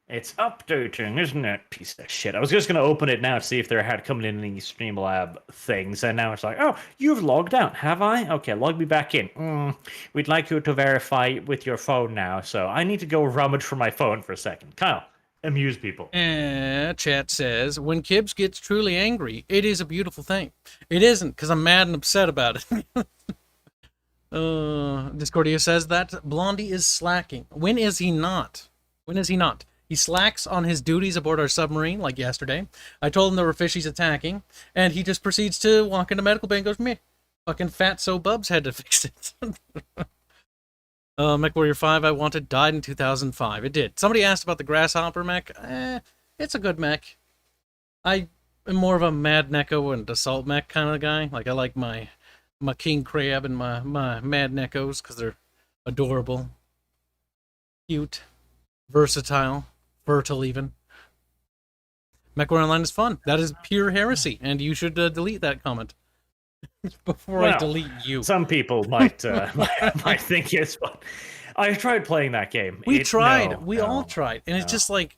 It's updating, isn't it? Piece of shit. I was just going to open it now to see if there had come in any Streamlab things, and now it's like, oh, you've logged out, have I? Okay, log me back in. We'd like you to verify with your phone now, so I need to go rummage for my phone for a second. Kyle, amuse people. Chat says, when Kibbs gets truly angry, it is a beautiful thing. It isn't, because I'm mad and upset about it. Discordia says that Blondie is slacking. When is he not? When is he not? He slacks on his duties aboard our submarine, like yesterday. I told him there were fishies attacking, and he just proceeds to walk into medical bay and goes, meh. Fucking Fatso Bubs had to fix it. MechWarrior 5 I wanted died in 2005. It did. Somebody asked about the Grasshopper mech. It's a good mech. I am more of a Mad Neko and Assault mech kind of guy. Like, I like my King Crab and my Mad Nekos because they're adorable, cute, versatile, fertile even. MechWarrior Online is fun. That is pure heresy, and you should delete that comment before I delete you. Some people might might think yes, but I tried playing that game. We all tried, and it's just like,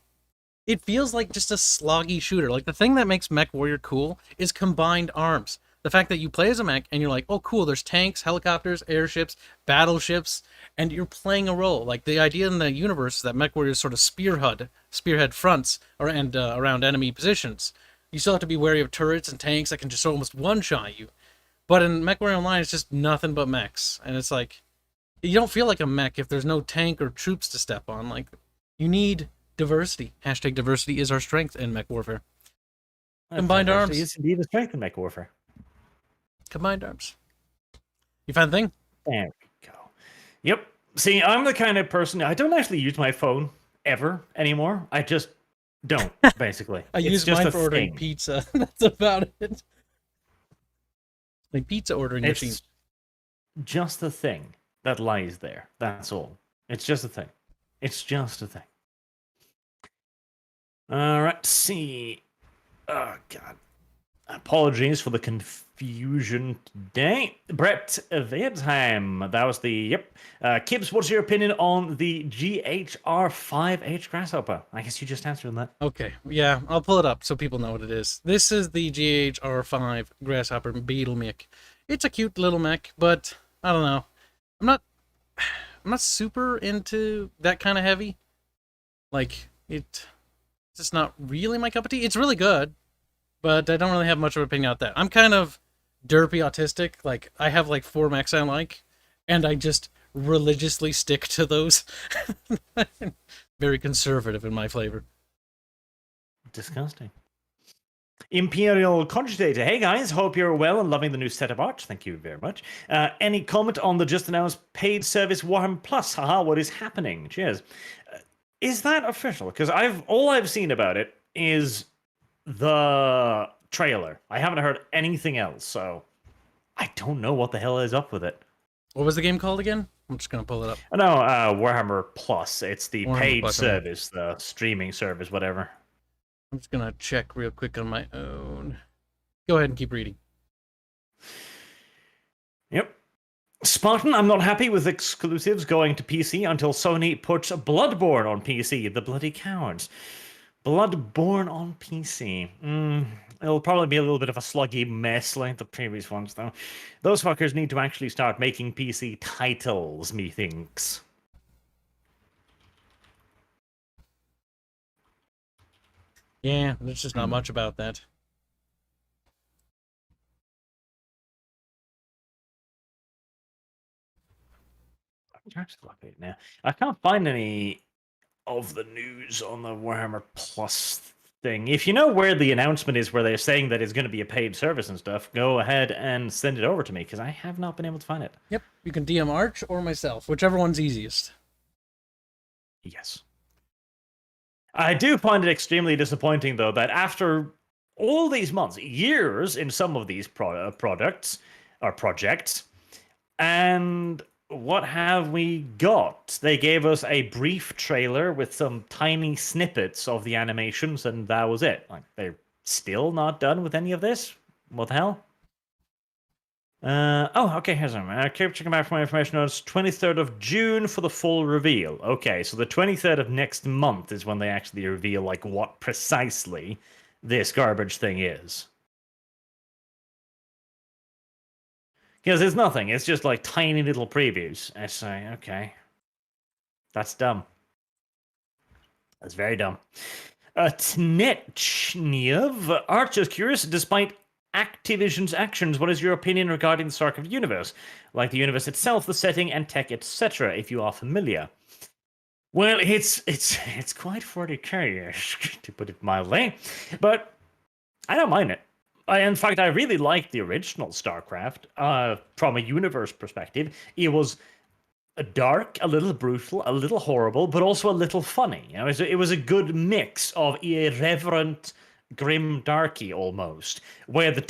it feels like just a sloggy shooter. Like, the thing that makes MechWarrior cool is combined arms. The fact that you play as a mech and you're like, oh, cool, there's tanks, helicopters, airships, battleships, and you're playing a role. Like, the idea in the universe is that MechWarrior is sort of spearhead fronts and around enemy positions. You still have to be wary of turrets and tanks that can just almost one-shot you. But in MechWarrior Online, it's just nothing but mechs. And it's like, you don't feel like a mech if there's no tank or troops to step on. Like, you need diversity. Hashtag diversity is our strength in mech warfare. Combined arms. Is indeed a strength in mech warfare. Combined arms. You find a thing? There we go. Yep. See, I'm the kind of person, I don't actually use my phone ever anymore. I just don't, basically. I use mine for ordering pizza. That's about it. My pizza ordering machine. Just the thing that lies there. That's all. It's just a thing. It's just a thing. All right, see. Oh, God. Apologies for the confusion today. Brett Vedheim, that was the, Kibbs, what's your opinion on the GHR5H Grasshopper? I guess you just answered that. Okay, yeah, I'll pull it up so people know what it is. This is the GHR5 Grasshopper Beetle mech. It's a cute little mech, but I don't know. I'm not super into that kind of heavy. Like, it's just not really my cup of tea. It's really good, but I don't really have much of an opinion on that. I'm kind of derpy autistic. Like, I have like 4 mechs I like, and I just religiously stick to those. Very conservative in my flavor. Disgusting. Imperial Cogitator. Hey guys, hope you're well and loving the new set of art. Thank you very much. Any comment on the just announced paid service Warhammer Plus? Haha, what is happening? Cheers. Is that official? Because all I've seen about it is the trailer. I haven't heard anything else, so I don't know what the hell is up with it. What was the game called again? I'm just gonna pull it up. No, Warhammer Plus. It's the Warhammer paid Plus, service, the streaming service, whatever. I'm just gonna check real quick on my own. Go ahead and keep reading. Yep. Spartan, I'm not happy with exclusives going to PC until Sony puts Bloodborne on PC. The bloody cowards. Bloodborne on PC. It'll probably be a little bit of a sluggy mess like the previous ones, though. Those fuckers need to actually start making PC titles, methinks. Yeah, there's just not much about that. Now, I can't find any of the news on the Warhammer Plus thing. If you know where the announcement is, where they're saying that it's going to be a paid service and stuff, go ahead and send it over to me, because I have not been able to find it. Yep, you can DM Arch or myself, whichever one's easiest. Yes. I do find it extremely disappointing, though, that after all these months, years in some of these products or projects, and what have we got? They gave us a brief trailer with some tiny snippets of the animations, and that was it. Like, they're still not done with any of this? What the hell? Okay, here's some. Keep checking back for more information. It's 23rd of June for the full reveal. Okay, so the 23rd of next month is when they actually reveal, like, what precisely this garbage thing is. Because it's nothing. It's just, like, tiny little previews. I say, okay. That's dumb. That's very dumb. Tnetchniev. Arch is curious, despite Activision's actions, what is your opinion regarding the Starfield universe? Like the universe itself, the setting, and tech, etc., if you are familiar. Well, it's quite 40k, to put it mildly, but I don't mind it. In fact, I really liked the original StarCraft. From a universe perspective, it was dark, a little brutal, a little horrible, but also a little funny. You know, it was a good mix of irreverent, grim darky almost, where the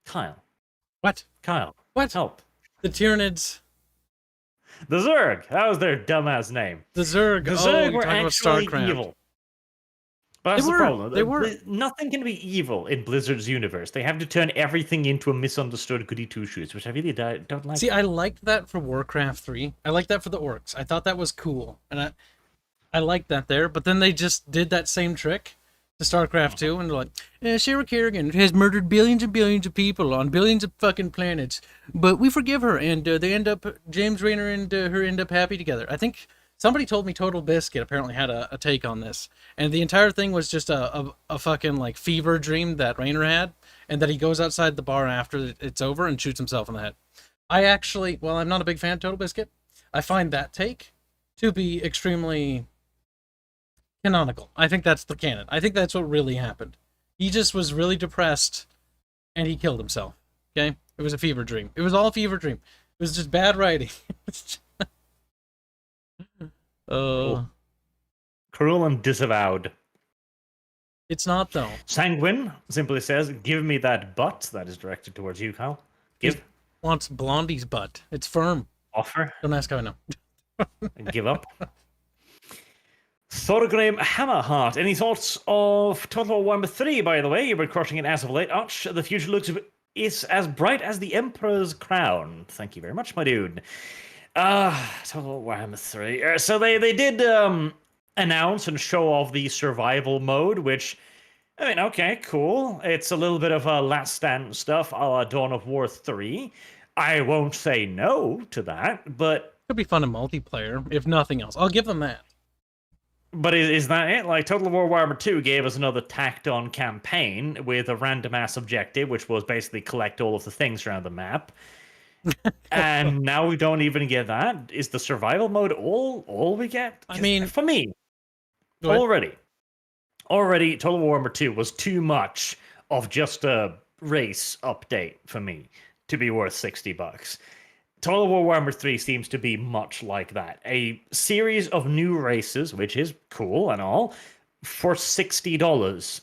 Kyle. What? Kyle. What? Help. The Tyranids. The Zerg. That was their dumbass name. The Zerg. The Zerg were actually evil. But that's the problem. They were. Nothing can be evil in Blizzard's universe. They have to turn everything into a misunderstood goody two-shoes, which I really don't like. See, I liked that for Warcraft 3. I liked that for the orcs. I thought that was cool. And I liked that there, but then they just did that same trick to StarCraft 2, and they're like, Sarah Kerrigan has murdered billions and billions of people on billions of fucking planets, but we forgive her, and James Raynor and her end up happy together. I think somebody told me Total Biscuit apparently had a take on this, and the entire thing was just a fucking, like, fever dream that Raynor had, and that he goes outside the bar after it's over and shoots himself in the head. I actually, well, I'm not a big fan of Total Biscuit. I find that take to be extremely canonical. I think that's the canon. I think that's what really happened. He just was really depressed and he killed himself. Okay? It was a fever dream. It was all a fever dream. It was just bad writing. Cruel and disavowed. It's not, though. Sanguine simply says, give me that butt. That is directed towards you, Kyle. Give. He wants Blondie's butt. It's firm. Offer. Don't ask how I know. Give up. Thorgrim Hammerheart. Any thoughts of Total War Warhammer 3, by the way? You've been crushing it as of late. Arch, the future looks as bright as the Emperor's crown. Thank you very much, my dude. Total Warhammer 3. So they did announce and show off the survival mode, which, I mean, okay, cool. It's a little bit of a Last Stand stuff a la Dawn of War 3. I won't say no to that, but Could be fun in multiplayer, if nothing else. I'll give them that. But is that it? Like, Total War Warhammer 2 gave us another tacked-on campaign with a random-ass objective, which was basically collect all of the things around the map. And now we don't even get that. Is the survival mode all we get? I mean, for me, already Total War Warhammer 2 was too much of just a race update for me to be worth $60. Total War Warhammer 3 seems to be much like that. A series of new races, which is cool and all, for $60.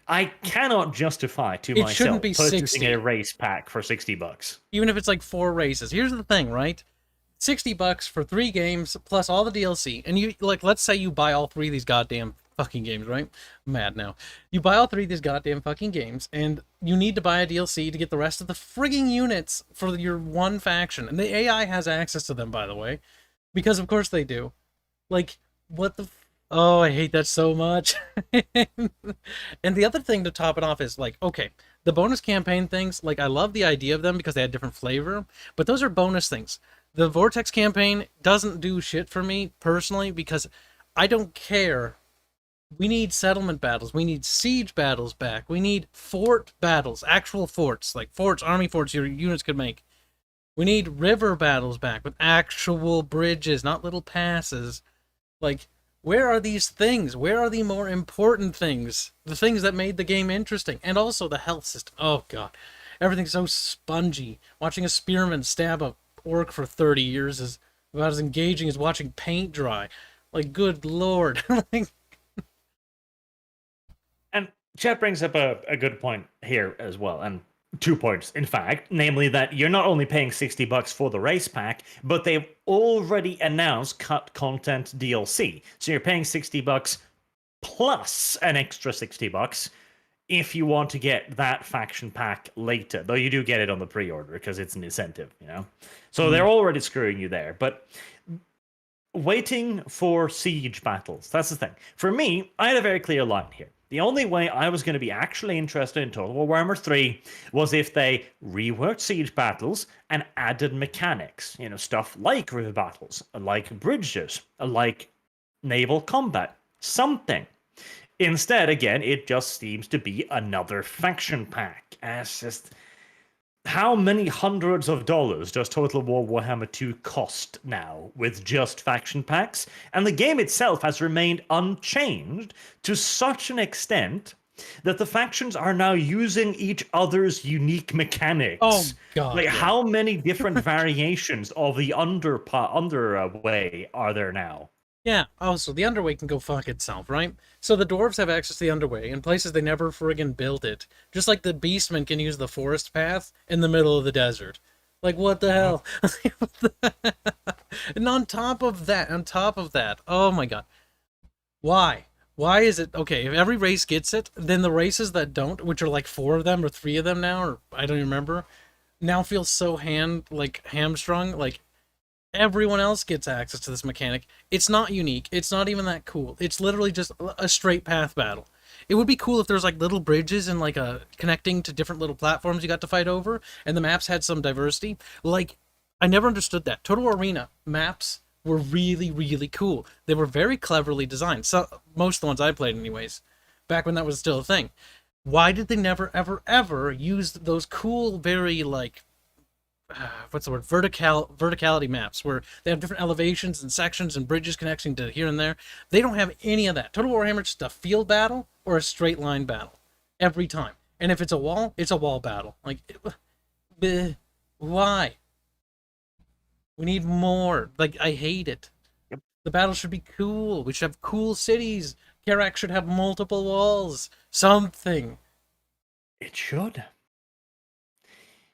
I cannot justify to It myself shouldn't be purchasing 60. a race pack for $60. Even if it's like 4 races. Here's the thing, right? $60 for 3 games plus all the DLC. And you, like, let's say you buy all 3 of these goddamn fucking games, right? I'm mad now. You buy all 3 of these goddamn fucking games, and you need to buy a DLC to get the rest of the frigging units for your one faction. And the AI has access to them, by the way. Because of course they do. Like, what the... Oh, I hate that so much. And the other thing to top it off is, like, okay, the bonus campaign things, like, I love the idea of them because they had different flavor, but those are bonus things. The Vortex campaign doesn't do shit for me, personally, because I don't care. We need settlement battles. We need siege battles back. We need fort battles, actual forts, like forts, army forts your units could make. We need river battles back with actual bridges, not little passes. Like, where are these things? Where are the more important things? The things that made the game interesting. And also the health system. Oh, God. Everything's so spongy. Watching a spearman stab a orc for 30 years is about as engaging as watching paint dry. Like, good lord. Like... And Chet brings up a good point here as well. And 2 points, in fact, namely that you're not only paying $60 for the race pack, but they've already announced cut content DLC. So you're paying $60 plus an extra $60 if you want to get that faction pack later. Though you do get it on the pre-order because it's an incentive, you know? So they're already screwing you there. But waiting for siege battles, that's the thing. For me, I had a very clear line here. The only way I was going to be actually interested in Total War Warhammer 3 was if they reworked siege battles and added mechanics. You know, stuff like river battles, like bridges, like naval combat, something. Instead, again, it just seems to be another faction pack. And it's just... How many hundreds of dollars does Total War Warhammer 2 cost now with just faction packs? And the game itself has remained unchanged to such an extent that the factions are now using each other's unique mechanics. Oh, God. Like, how many different variations of the underway are there now? Yeah, also, the underway can go fuck itself, right? So the dwarves have access to the underway in places they never friggin' built it. Just like the beastmen can use the forest path in the middle of the desert. Like, what the hell? And on top of that, oh my god. Why? Why is it... Okay, if every race gets it, then the races that don't, which are like 4 of them or 3 of them now, or I don't even remember, now feel so hamstrung, like... Everyone else gets access to this mechanic. It's not unique. It's not even that cool. It's literally just a straight path battle. It would be cool if there's like little bridges and like connecting to different little platforms you got to fight over, and the maps had some diversity. Like, I never understood that. Total War Arena maps were really, really cool. They were very cleverly designed. So most of the ones I played anyways, back when that was still a thing. Why did they never, ever, ever use those cool, very like... what's the word? Verticality maps where they have different elevations and sections and bridges connecting to here and there. They don't have any of that. Total Warhammer is just a field battle or a straight line battle every time. And if it's a wall battle. Like, why? We need more. Like, I hate it. Yep. The battle should be cool. We should have cool cities. Karak should have multiple walls. Something. It should.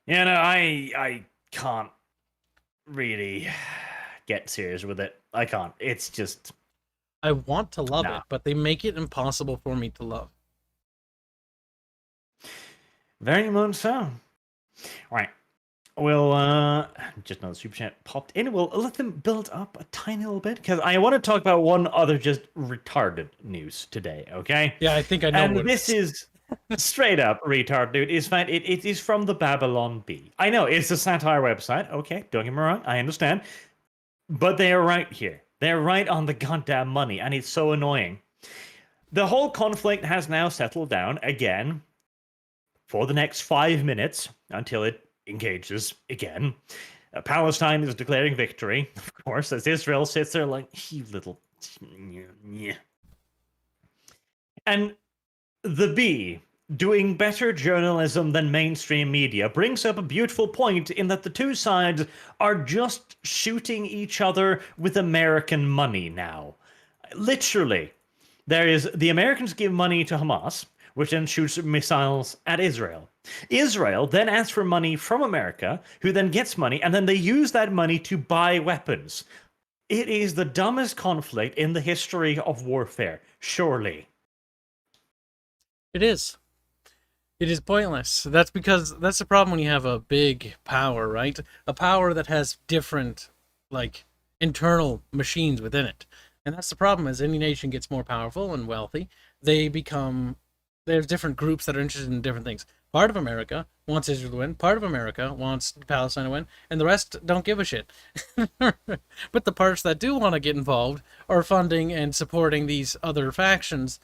You know, I can't really get serious with it. I can't. It's just... I want to love it, but they make it impossible for me to love. Very much so. Right. We'll, just another super chat popped in. We'll let them build up a tiny little bit, because I want to talk about one other just retarded news today, okay? Yeah, I think I know and this is... Straight up retard, dude. Is fine. It is from the Babylon Bee. I know it's a satire website. Okay, don't get me wrong. I understand, but they are right here. They're right on the goddamn money, and it's so annoying. The whole conflict has now settled down again for the next 5 minutes until it engages again. Palestine is declaring victory, of course, as Israel sits there like, you little... And the B, doing better journalism than mainstream media, brings up a beautiful point in that the two sides are just shooting each other with American money now. Literally. There is the Americans give money to Hamas, which then shoots missiles at Israel. Israel then asks for money from America, who then gets money, and then they use that money to buy weapons. It is the dumbest conflict in the history of warfare, surely. It is. It is pointless. That's because that's the problem when you have a big power, right? A power that has different, like, internal machines within it. And that's the problem. As any nation gets more powerful and wealthy, there's different groups that are interested in different things. Part of America wants Israel to win, part of America wants Palestine to win, and the rest don't give a shit. But the parts that do want to get involved are funding and supporting these other factions,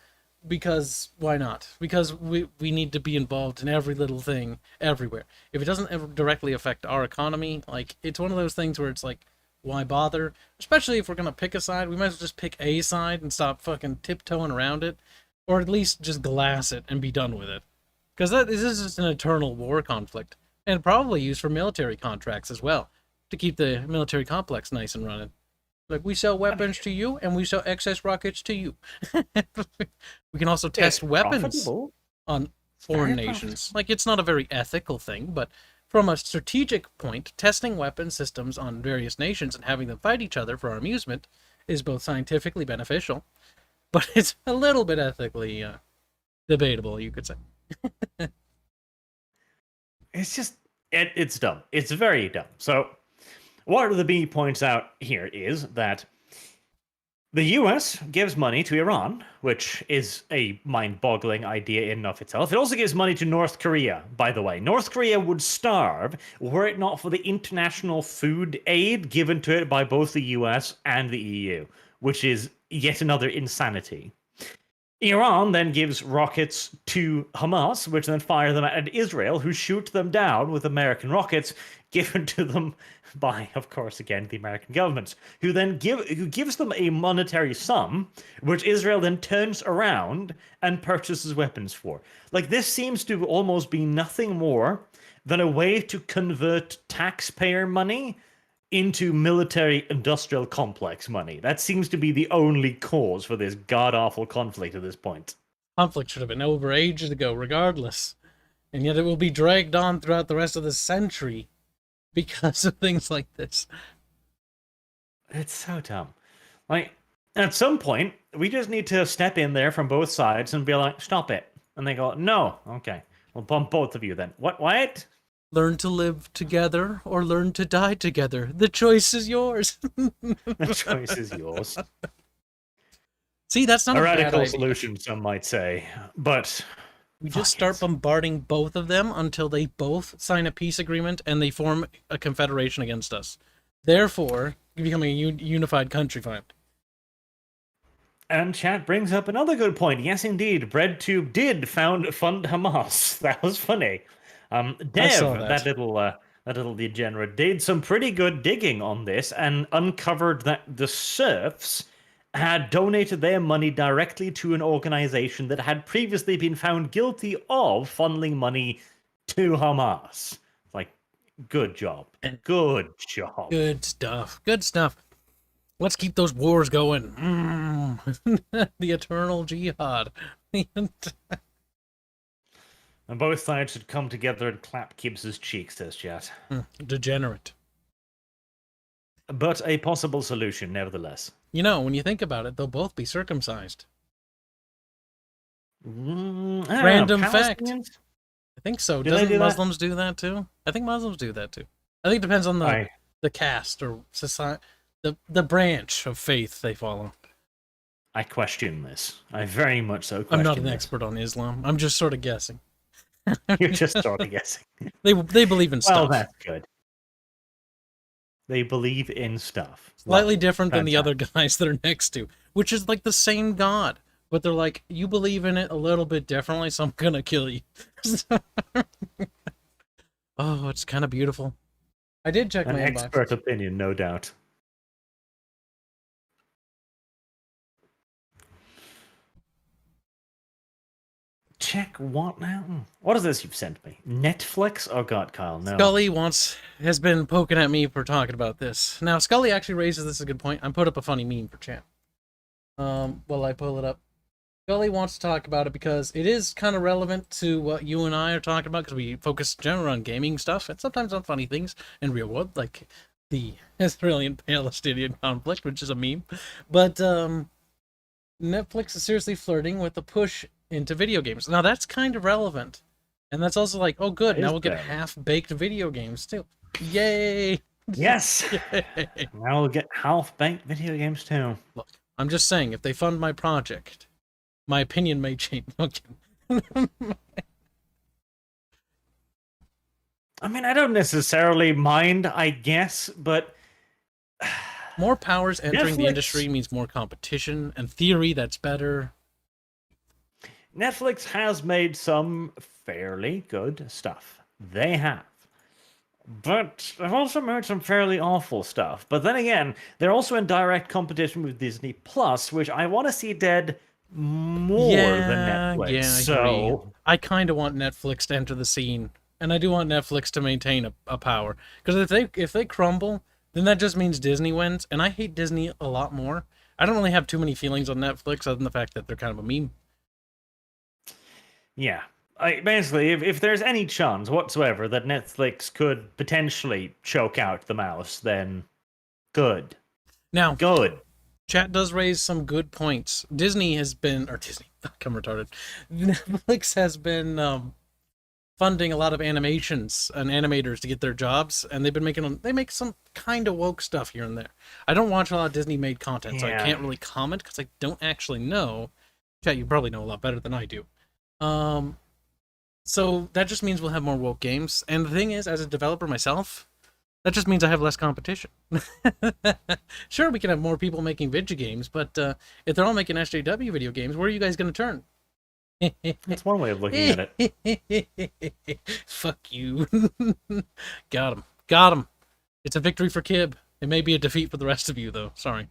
because why not? Because we need to be involved in every little thing everywhere. If it doesn't ever directly affect our economy, like, it's one of those things where it's like, why bother? Especially if we're going to pick a side, we might as well just pick a side and stop fucking tiptoeing around it. Or at least just glass it and be done with it. Because this is just an eternal war conflict. And probably used for military contracts as well. To keep the military complex nice and running. Like, we sell weapons to you, and we sell excess rockets to you. We can also test weapons on foreign nations. Like, it's not a very ethical thing, but from a strategic point, testing weapon systems on various nations and having them fight each other for our amusement is both scientifically beneficial, but it's a little bit ethically debatable, you could say. It's just, it's dumb. It's very dumb. So, what the B points out here is that the US gives money to Iran, which is a mind-boggling idea in and of itself. It also gives money to North Korea, by the way. North Korea would starve were it not for the international food aid given to it by both the US and the EU, which is yet another insanity. Iran then gives rockets to Hamas, which then fire them at Israel, who shoot them down with American rockets given to them by, of course, again, the American government, who gives them a monetary sum, which Israel then turns around and purchases weapons for. Like, this seems to almost be nothing more than a way to convert taxpayer money into military-industrial complex money. That seems to be the only cause for this god-awful conflict at this point. Conflict should have been over ages ago, regardless. And yet it will be dragged on throughout the rest of the century because of things like this. It's so dumb. Like, at some point, we just need to step in there from both sides and be like, stop it. And they go, no, okay, we'll bump both of you then. What? Learn to live together or learn to die together. The choice is yours. The choice is yours. See, that's not a radical solution, some might say, but we just start bombarding both of them until they both sign a peace agreement and they form a confederation against us. Therefore, becoming a unified country fine. And chat brings up another good point. Yes, indeed, BreadTube did fund Hamas. That was funny. Dev, that little degenerate, did some pretty good digging on this and uncovered that the serfs had donated their money directly to an organization that had previously been found guilty of funneling money to Hamas. Like, good job. Good job. Good stuff. Good stuff. Let's keep those wars going. The eternal jihad. And both sides should come together and clap Gibbs's cheeks, says chat. Degenerate. But a possible solution, nevertheless. You know, when you think about it, they'll both be circumcised. Random fact. I think so. Doesn't Muslims do that too? I think Muslims do that too. I think it depends on the caste or society, the branch of faith they follow. I question this. I very much so question I'm not an expert on Islam. I'm just sort of guessing. You're just sort of guessing. They believe in stuff. Well, that's good. They believe in stuff. Slightly different than the other guys that are next to, which is like the same God. But they're like, you believe in it a little bit differently, so I'm gonna kill you. Oh, it's kind of beautiful. I did check An my expert inbox. opinion, no doubt. Check what now? What is this you've sent me? Netflix? Oh god, Kyle, no. Scully has been poking at me for talking about this. Now, Scully actually raises this a good point. I put up a funny meme for chat. While I pull it up. Scully wants to talk about it because it is kind of relevant to what you and I are talking about, because we focus generally on gaming stuff and sometimes on funny things in real world, like the Israeli-Palestinian conflict, which is a meme. But Netflix is seriously flirting with the push into video games. Now that's kind of relevant. And that's also like, oh good, now we'll get half-baked video games too. Yay! Yes! Yay. Now we'll get half-baked video games too. Look, I'm just saying, if they fund my project, my opinion may change. I mean, I don't necessarily mind, I guess, but more powers entering the Netflix- industry means more competition. In theory, that's better. Netflix has made some fairly good stuff. They have. But they've also made some fairly awful stuff. But then again, they're also in direct competition with Disney Plus, which I want to see dead more than Netflix. Yeah, so I kind of want Netflix to enter the scene, and I do want Netflix to maintain a power. Because if they crumble, then that just means Disney wins, and I hate Disney a lot more. I don't really have too many feelings on Netflix other than the fact that they're kind of a meme. yeah. Basically, if there's any chance whatsoever that Netflix could potentially choke out the mouse, then good. Now, Good. chat does raise some good points. Disney, I'm retarded. Netflix has been funding a lot of animations and animators to get their jobs, and they make some kind of woke stuff here and there. I don't watch a lot of Disney-made content, so I can't really comment because I don't actually know. Chat, you probably know a lot better than I do. So that just means we'll have more woke games. And the thing is, as a developer myself, that just means I have less competition. Sure, we can have more people making video games, but if they're all making SJW video games, where are you guys going to turn? That's one way of looking at it. Fuck you. Got him. It's a victory for Kib. It may be a defeat for the rest of you, though. Sorry.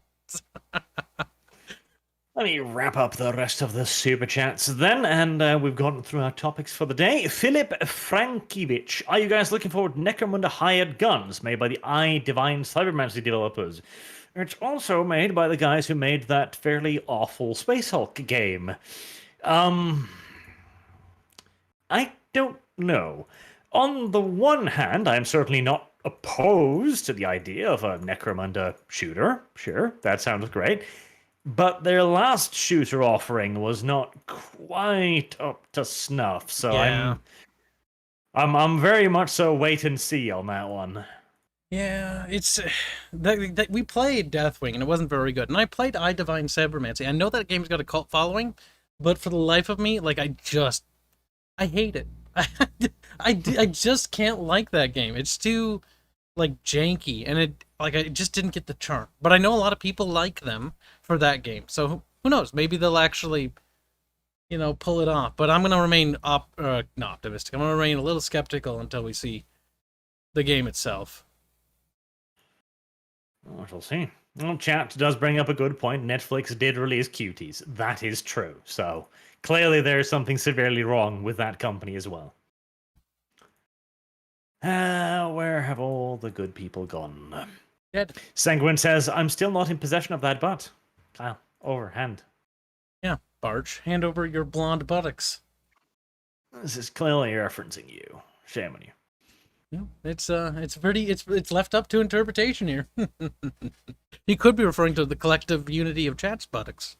Let me wrap up the rest of the super chats then, and we've gone through our topics for the day. Philip Frankiewicz, are you guys looking forward to Necromunda Hired Guns, made by the Divine Cybermancy developers? It's also made by the guys who made that fairly awful Space Hulk game. I don't know. On the one hand, I'm certainly not opposed to the idea of a Necromunda shooter. Sure, that sounds great. But their last shooter offering was not quite up to snuff, so Yeah. I'm very much so wait and see on that one. Yeah, it's we played Deathwing and it wasn't very good, and I played Divine Cybermancy. I know that game's got a cult following, but for the life of me, like I hate it. I just can't like that game. It's too like janky, and I just didn't get the charm. But I know a lot of people like them for that game, so who knows? Maybe they'll actually, pull it off. But I'm gonna remain not optimistic. I'm gonna remain a little skeptical until we see the game itself. We shall see. Well, chat does bring up a good point. Netflix did release Cuties. That is true. So clearly there's something severely wrong with that company as well. Where have all the good people gone? Dead. Sanguine says, I'm still not in possession of that butt. Kyle, overhand. Yeah, Barge, hand over your blonde buttocks. This is clearly referencing you. Shame on you. Yeah, it's left up to interpretation here. He could be referring to the collective unity of chat's buttocks.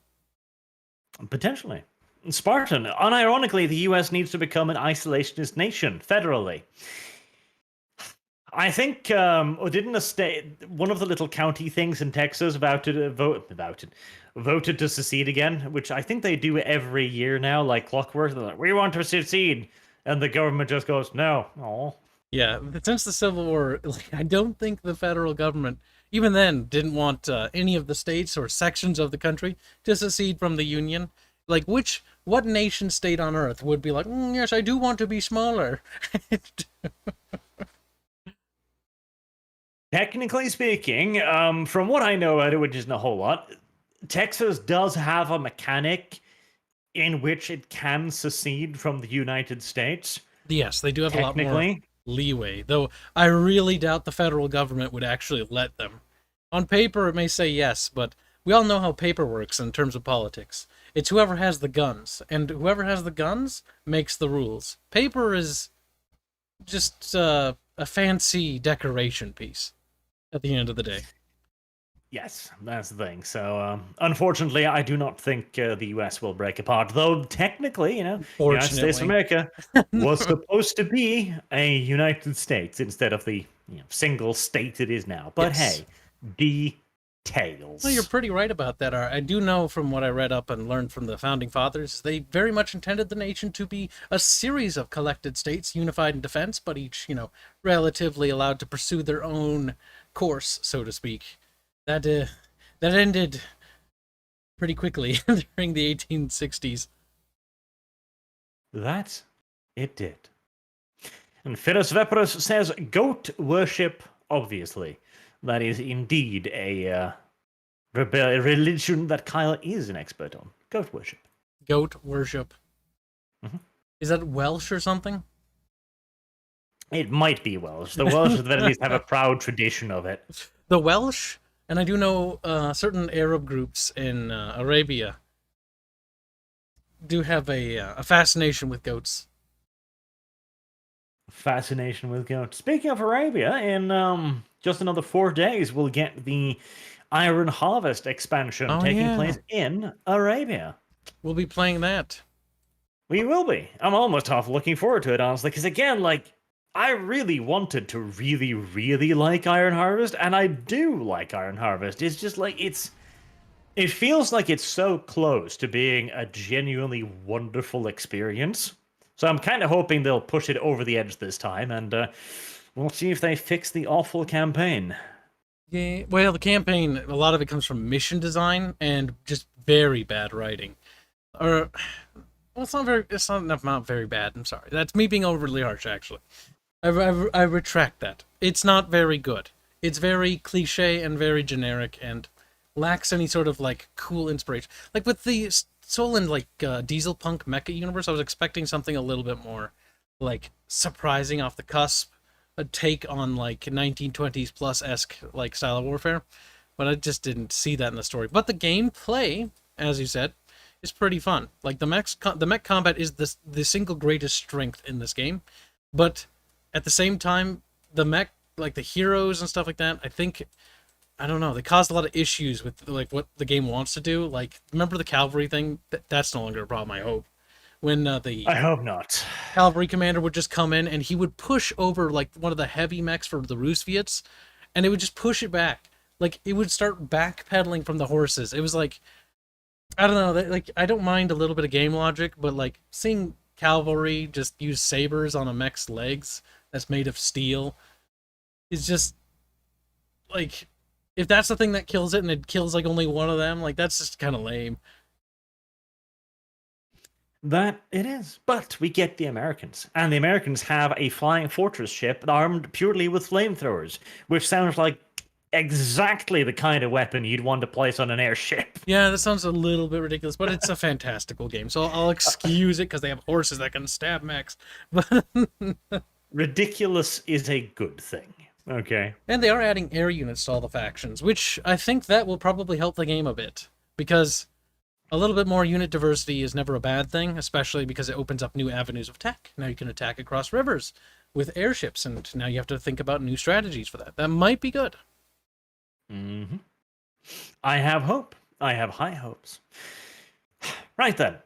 Potentially. Spartan, unironically, the US needs to become an isolationist nation, federally. I think, didn't a state, one of the little county things in Texas voted to secede again, which I think they do every year now, like clockwork. They're like, we want to secede. And the government just goes, no. Aww. Yeah, since the Civil War, I don't think the federal government, even then, didn't want any of the states or sections of the country to secede from the Union. Like, what nation state on Earth would be like, yes, I do want to be smaller? Technically speaking, from what I know about it, which isn't a whole lot, Texas does have a mechanic in which it can secede from the United States. Yes, they do have a lot more Technically, leeway, though I really doubt the federal government would actually let them. On paper, it may say yes, but we all know how paper works in terms of politics. It's whoever has the guns, and whoever has the guns makes the rules. Paper is just a fancy decoration piece at the end of the day. yes, that's the thing. So, unfortunately, I do not think the US will break apart. Though, technically, United States of America was supposed to be a United States instead of the single state it is now. But Yes. hey, details. Well, you're pretty right about that. I do know from what I read up and learned from the founding fathers, they very much intended the nation to be a series of collected states unified in defense, but each, relatively allowed to pursue their own course, so to speak. That ended pretty quickly during the 1860s. That it did. And Phyllis Veperus says, goat worship, obviously. That is indeed a religion that Kyle is an expert on. Goat worship. Goat worship. Mhm. Is that Welsh or something? It might be Welsh. The Welsh at least have a proud tradition of it. The Welsh, and I do know certain Arab groups in Arabia do have a fascination with goats. Fascination with goats. Speaking of Arabia, in just another 4 days, we'll get the Iron Harvest expansion taking place in Arabia. We'll be playing that. We will be. I'm almost half looking forward to it, honestly, because again, I really wanted to really, really like Iron Harvest, and I do like Iron Harvest. It's just it feels like it's so close to being a genuinely wonderful experience. So I'm kind of hoping they'll push it over the edge this time, and we'll see if they fix the awful campaign. Yeah, well, the campaign, a lot of it comes from mission design and just very bad writing. Or, well, it's not very bad. I'm sorry. That's me being overly harsh, actually. I retract that. It's not very good. It's very cliche and very generic and lacks any sort of cool inspiration. Like with the Soul and Diesel Punk Mecha universe, I was expecting something a little bit more surprising off the cusp, a take on 1920s plus esque style of warfare, but I just didn't see that in the story. But the gameplay, as you said, is pretty fun. The mech combat is the single greatest strength in this game, but at the same time, the mech, the heroes and stuff like that, I don't know, they caused a lot of issues with what the game wants to do. Remember the cavalry thing? That's no longer a problem, I hope. When I hope not. Cavalry commander would just come in and he would push over one of the heavy mechs for the Rusviets, and it would just push it back. It would start backpedaling from the horses. It was I don't know, I don't mind a little bit of game logic, but seeing cavalry just use sabers on a mech's legs that's made of steel is just if that's the thing that kills it and it kills only one of them, that's just kind of lame. That it is. But we get the Americans. And the Americans have a flying fortress ship armed purely with flamethrowers, which sounds like exactly the kind of weapon you'd want to place on an airship. Yeah, that sounds a little bit ridiculous, but it's a fantastical game, so I'll excuse it because they have horses that can stab mechs. But ridiculous is a good thing. Okay. And they are adding air units to all the factions, which I think that will probably help the game a bit, because a little bit more unit diversity is never a bad thing, especially because it opens up new avenues of tech. Now you can attack across rivers with airships, and now you have to think about new strategies for that. That might be good. Mm-hmm. I have hope. I have high hopes. Right then.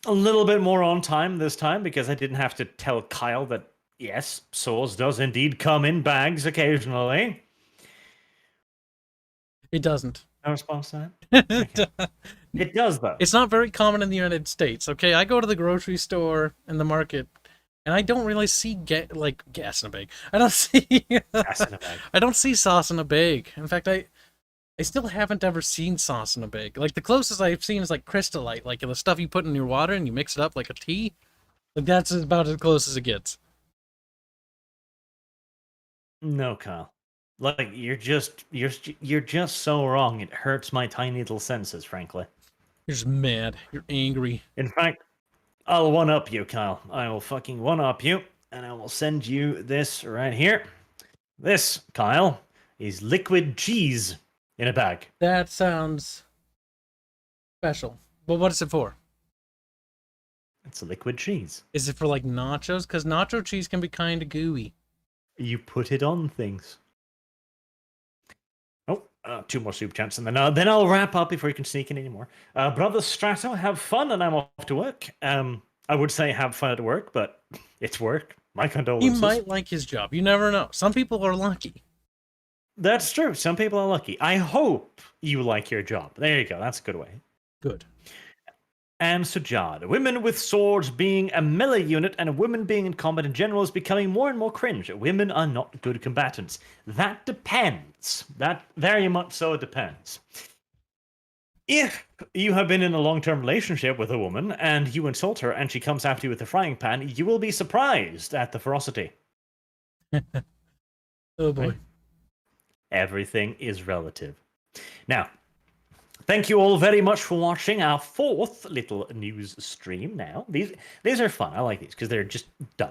A little bit more on time this time, because I didn't have to tell Kyle that, yes, swords does indeed come in bags occasionally. It doesn't. No response to that? Okay. It does, though. It's not very common in the United States, okay? I go to the grocery store and the market, and I don't really see gas in a bag. I don't see Gas in a bag. I don't see sauce in a bag. In fact, I still haven't ever seen sauce in a bag. The closest I've seen is Crystallite, the stuff you put in your water and you mix it up like a tea. That's about as close as it gets. No, Kyle. Like you're just so wrong. It hurts my tiny little senses, frankly. You're just mad. You're angry. In fact, I'll one-up you, Kyle. I will fucking one-up you, and I will send you this right here. This, Kyle, is liquid cheese in a bag. That sounds special. But what is it for? It's a liquid cheese. Is it for like nachos? Because nacho cheese can be kind of gooey. You put it on things. Oh, 2 more super chats, and then I'll wrap up before you can sneak in anymore. Brother Strato, have fun, and I'm off to work. I would say have fun at work, but it's work. My condolences. He might like his job. You never know. Some people are lucky. That's true. Some people are lucky. I hope you like your job. There you go. That's a good way. Good. And Sujad, women with swords being a melee unit and women being in combat in general is becoming more and more cringe. Women are not good combatants. That depends. That very much so depends. If you have been in a long-term relationship with a woman and you insult her and she comes after you with a frying pan, you will be surprised at the ferocity. Oh boy. Right? Everything is relative. Now, thank you all very much for watching our 4th little news stream now. These are fun. I like these because they're just dumb.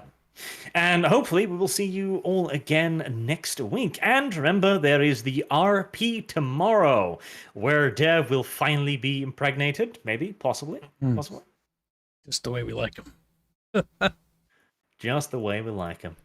And hopefully we will see you all again next week. And remember, there is the RP tomorrow, where Dev will finally be impregnated. Maybe, possibly. Possibly. Just the way we like him. Just the way we like him.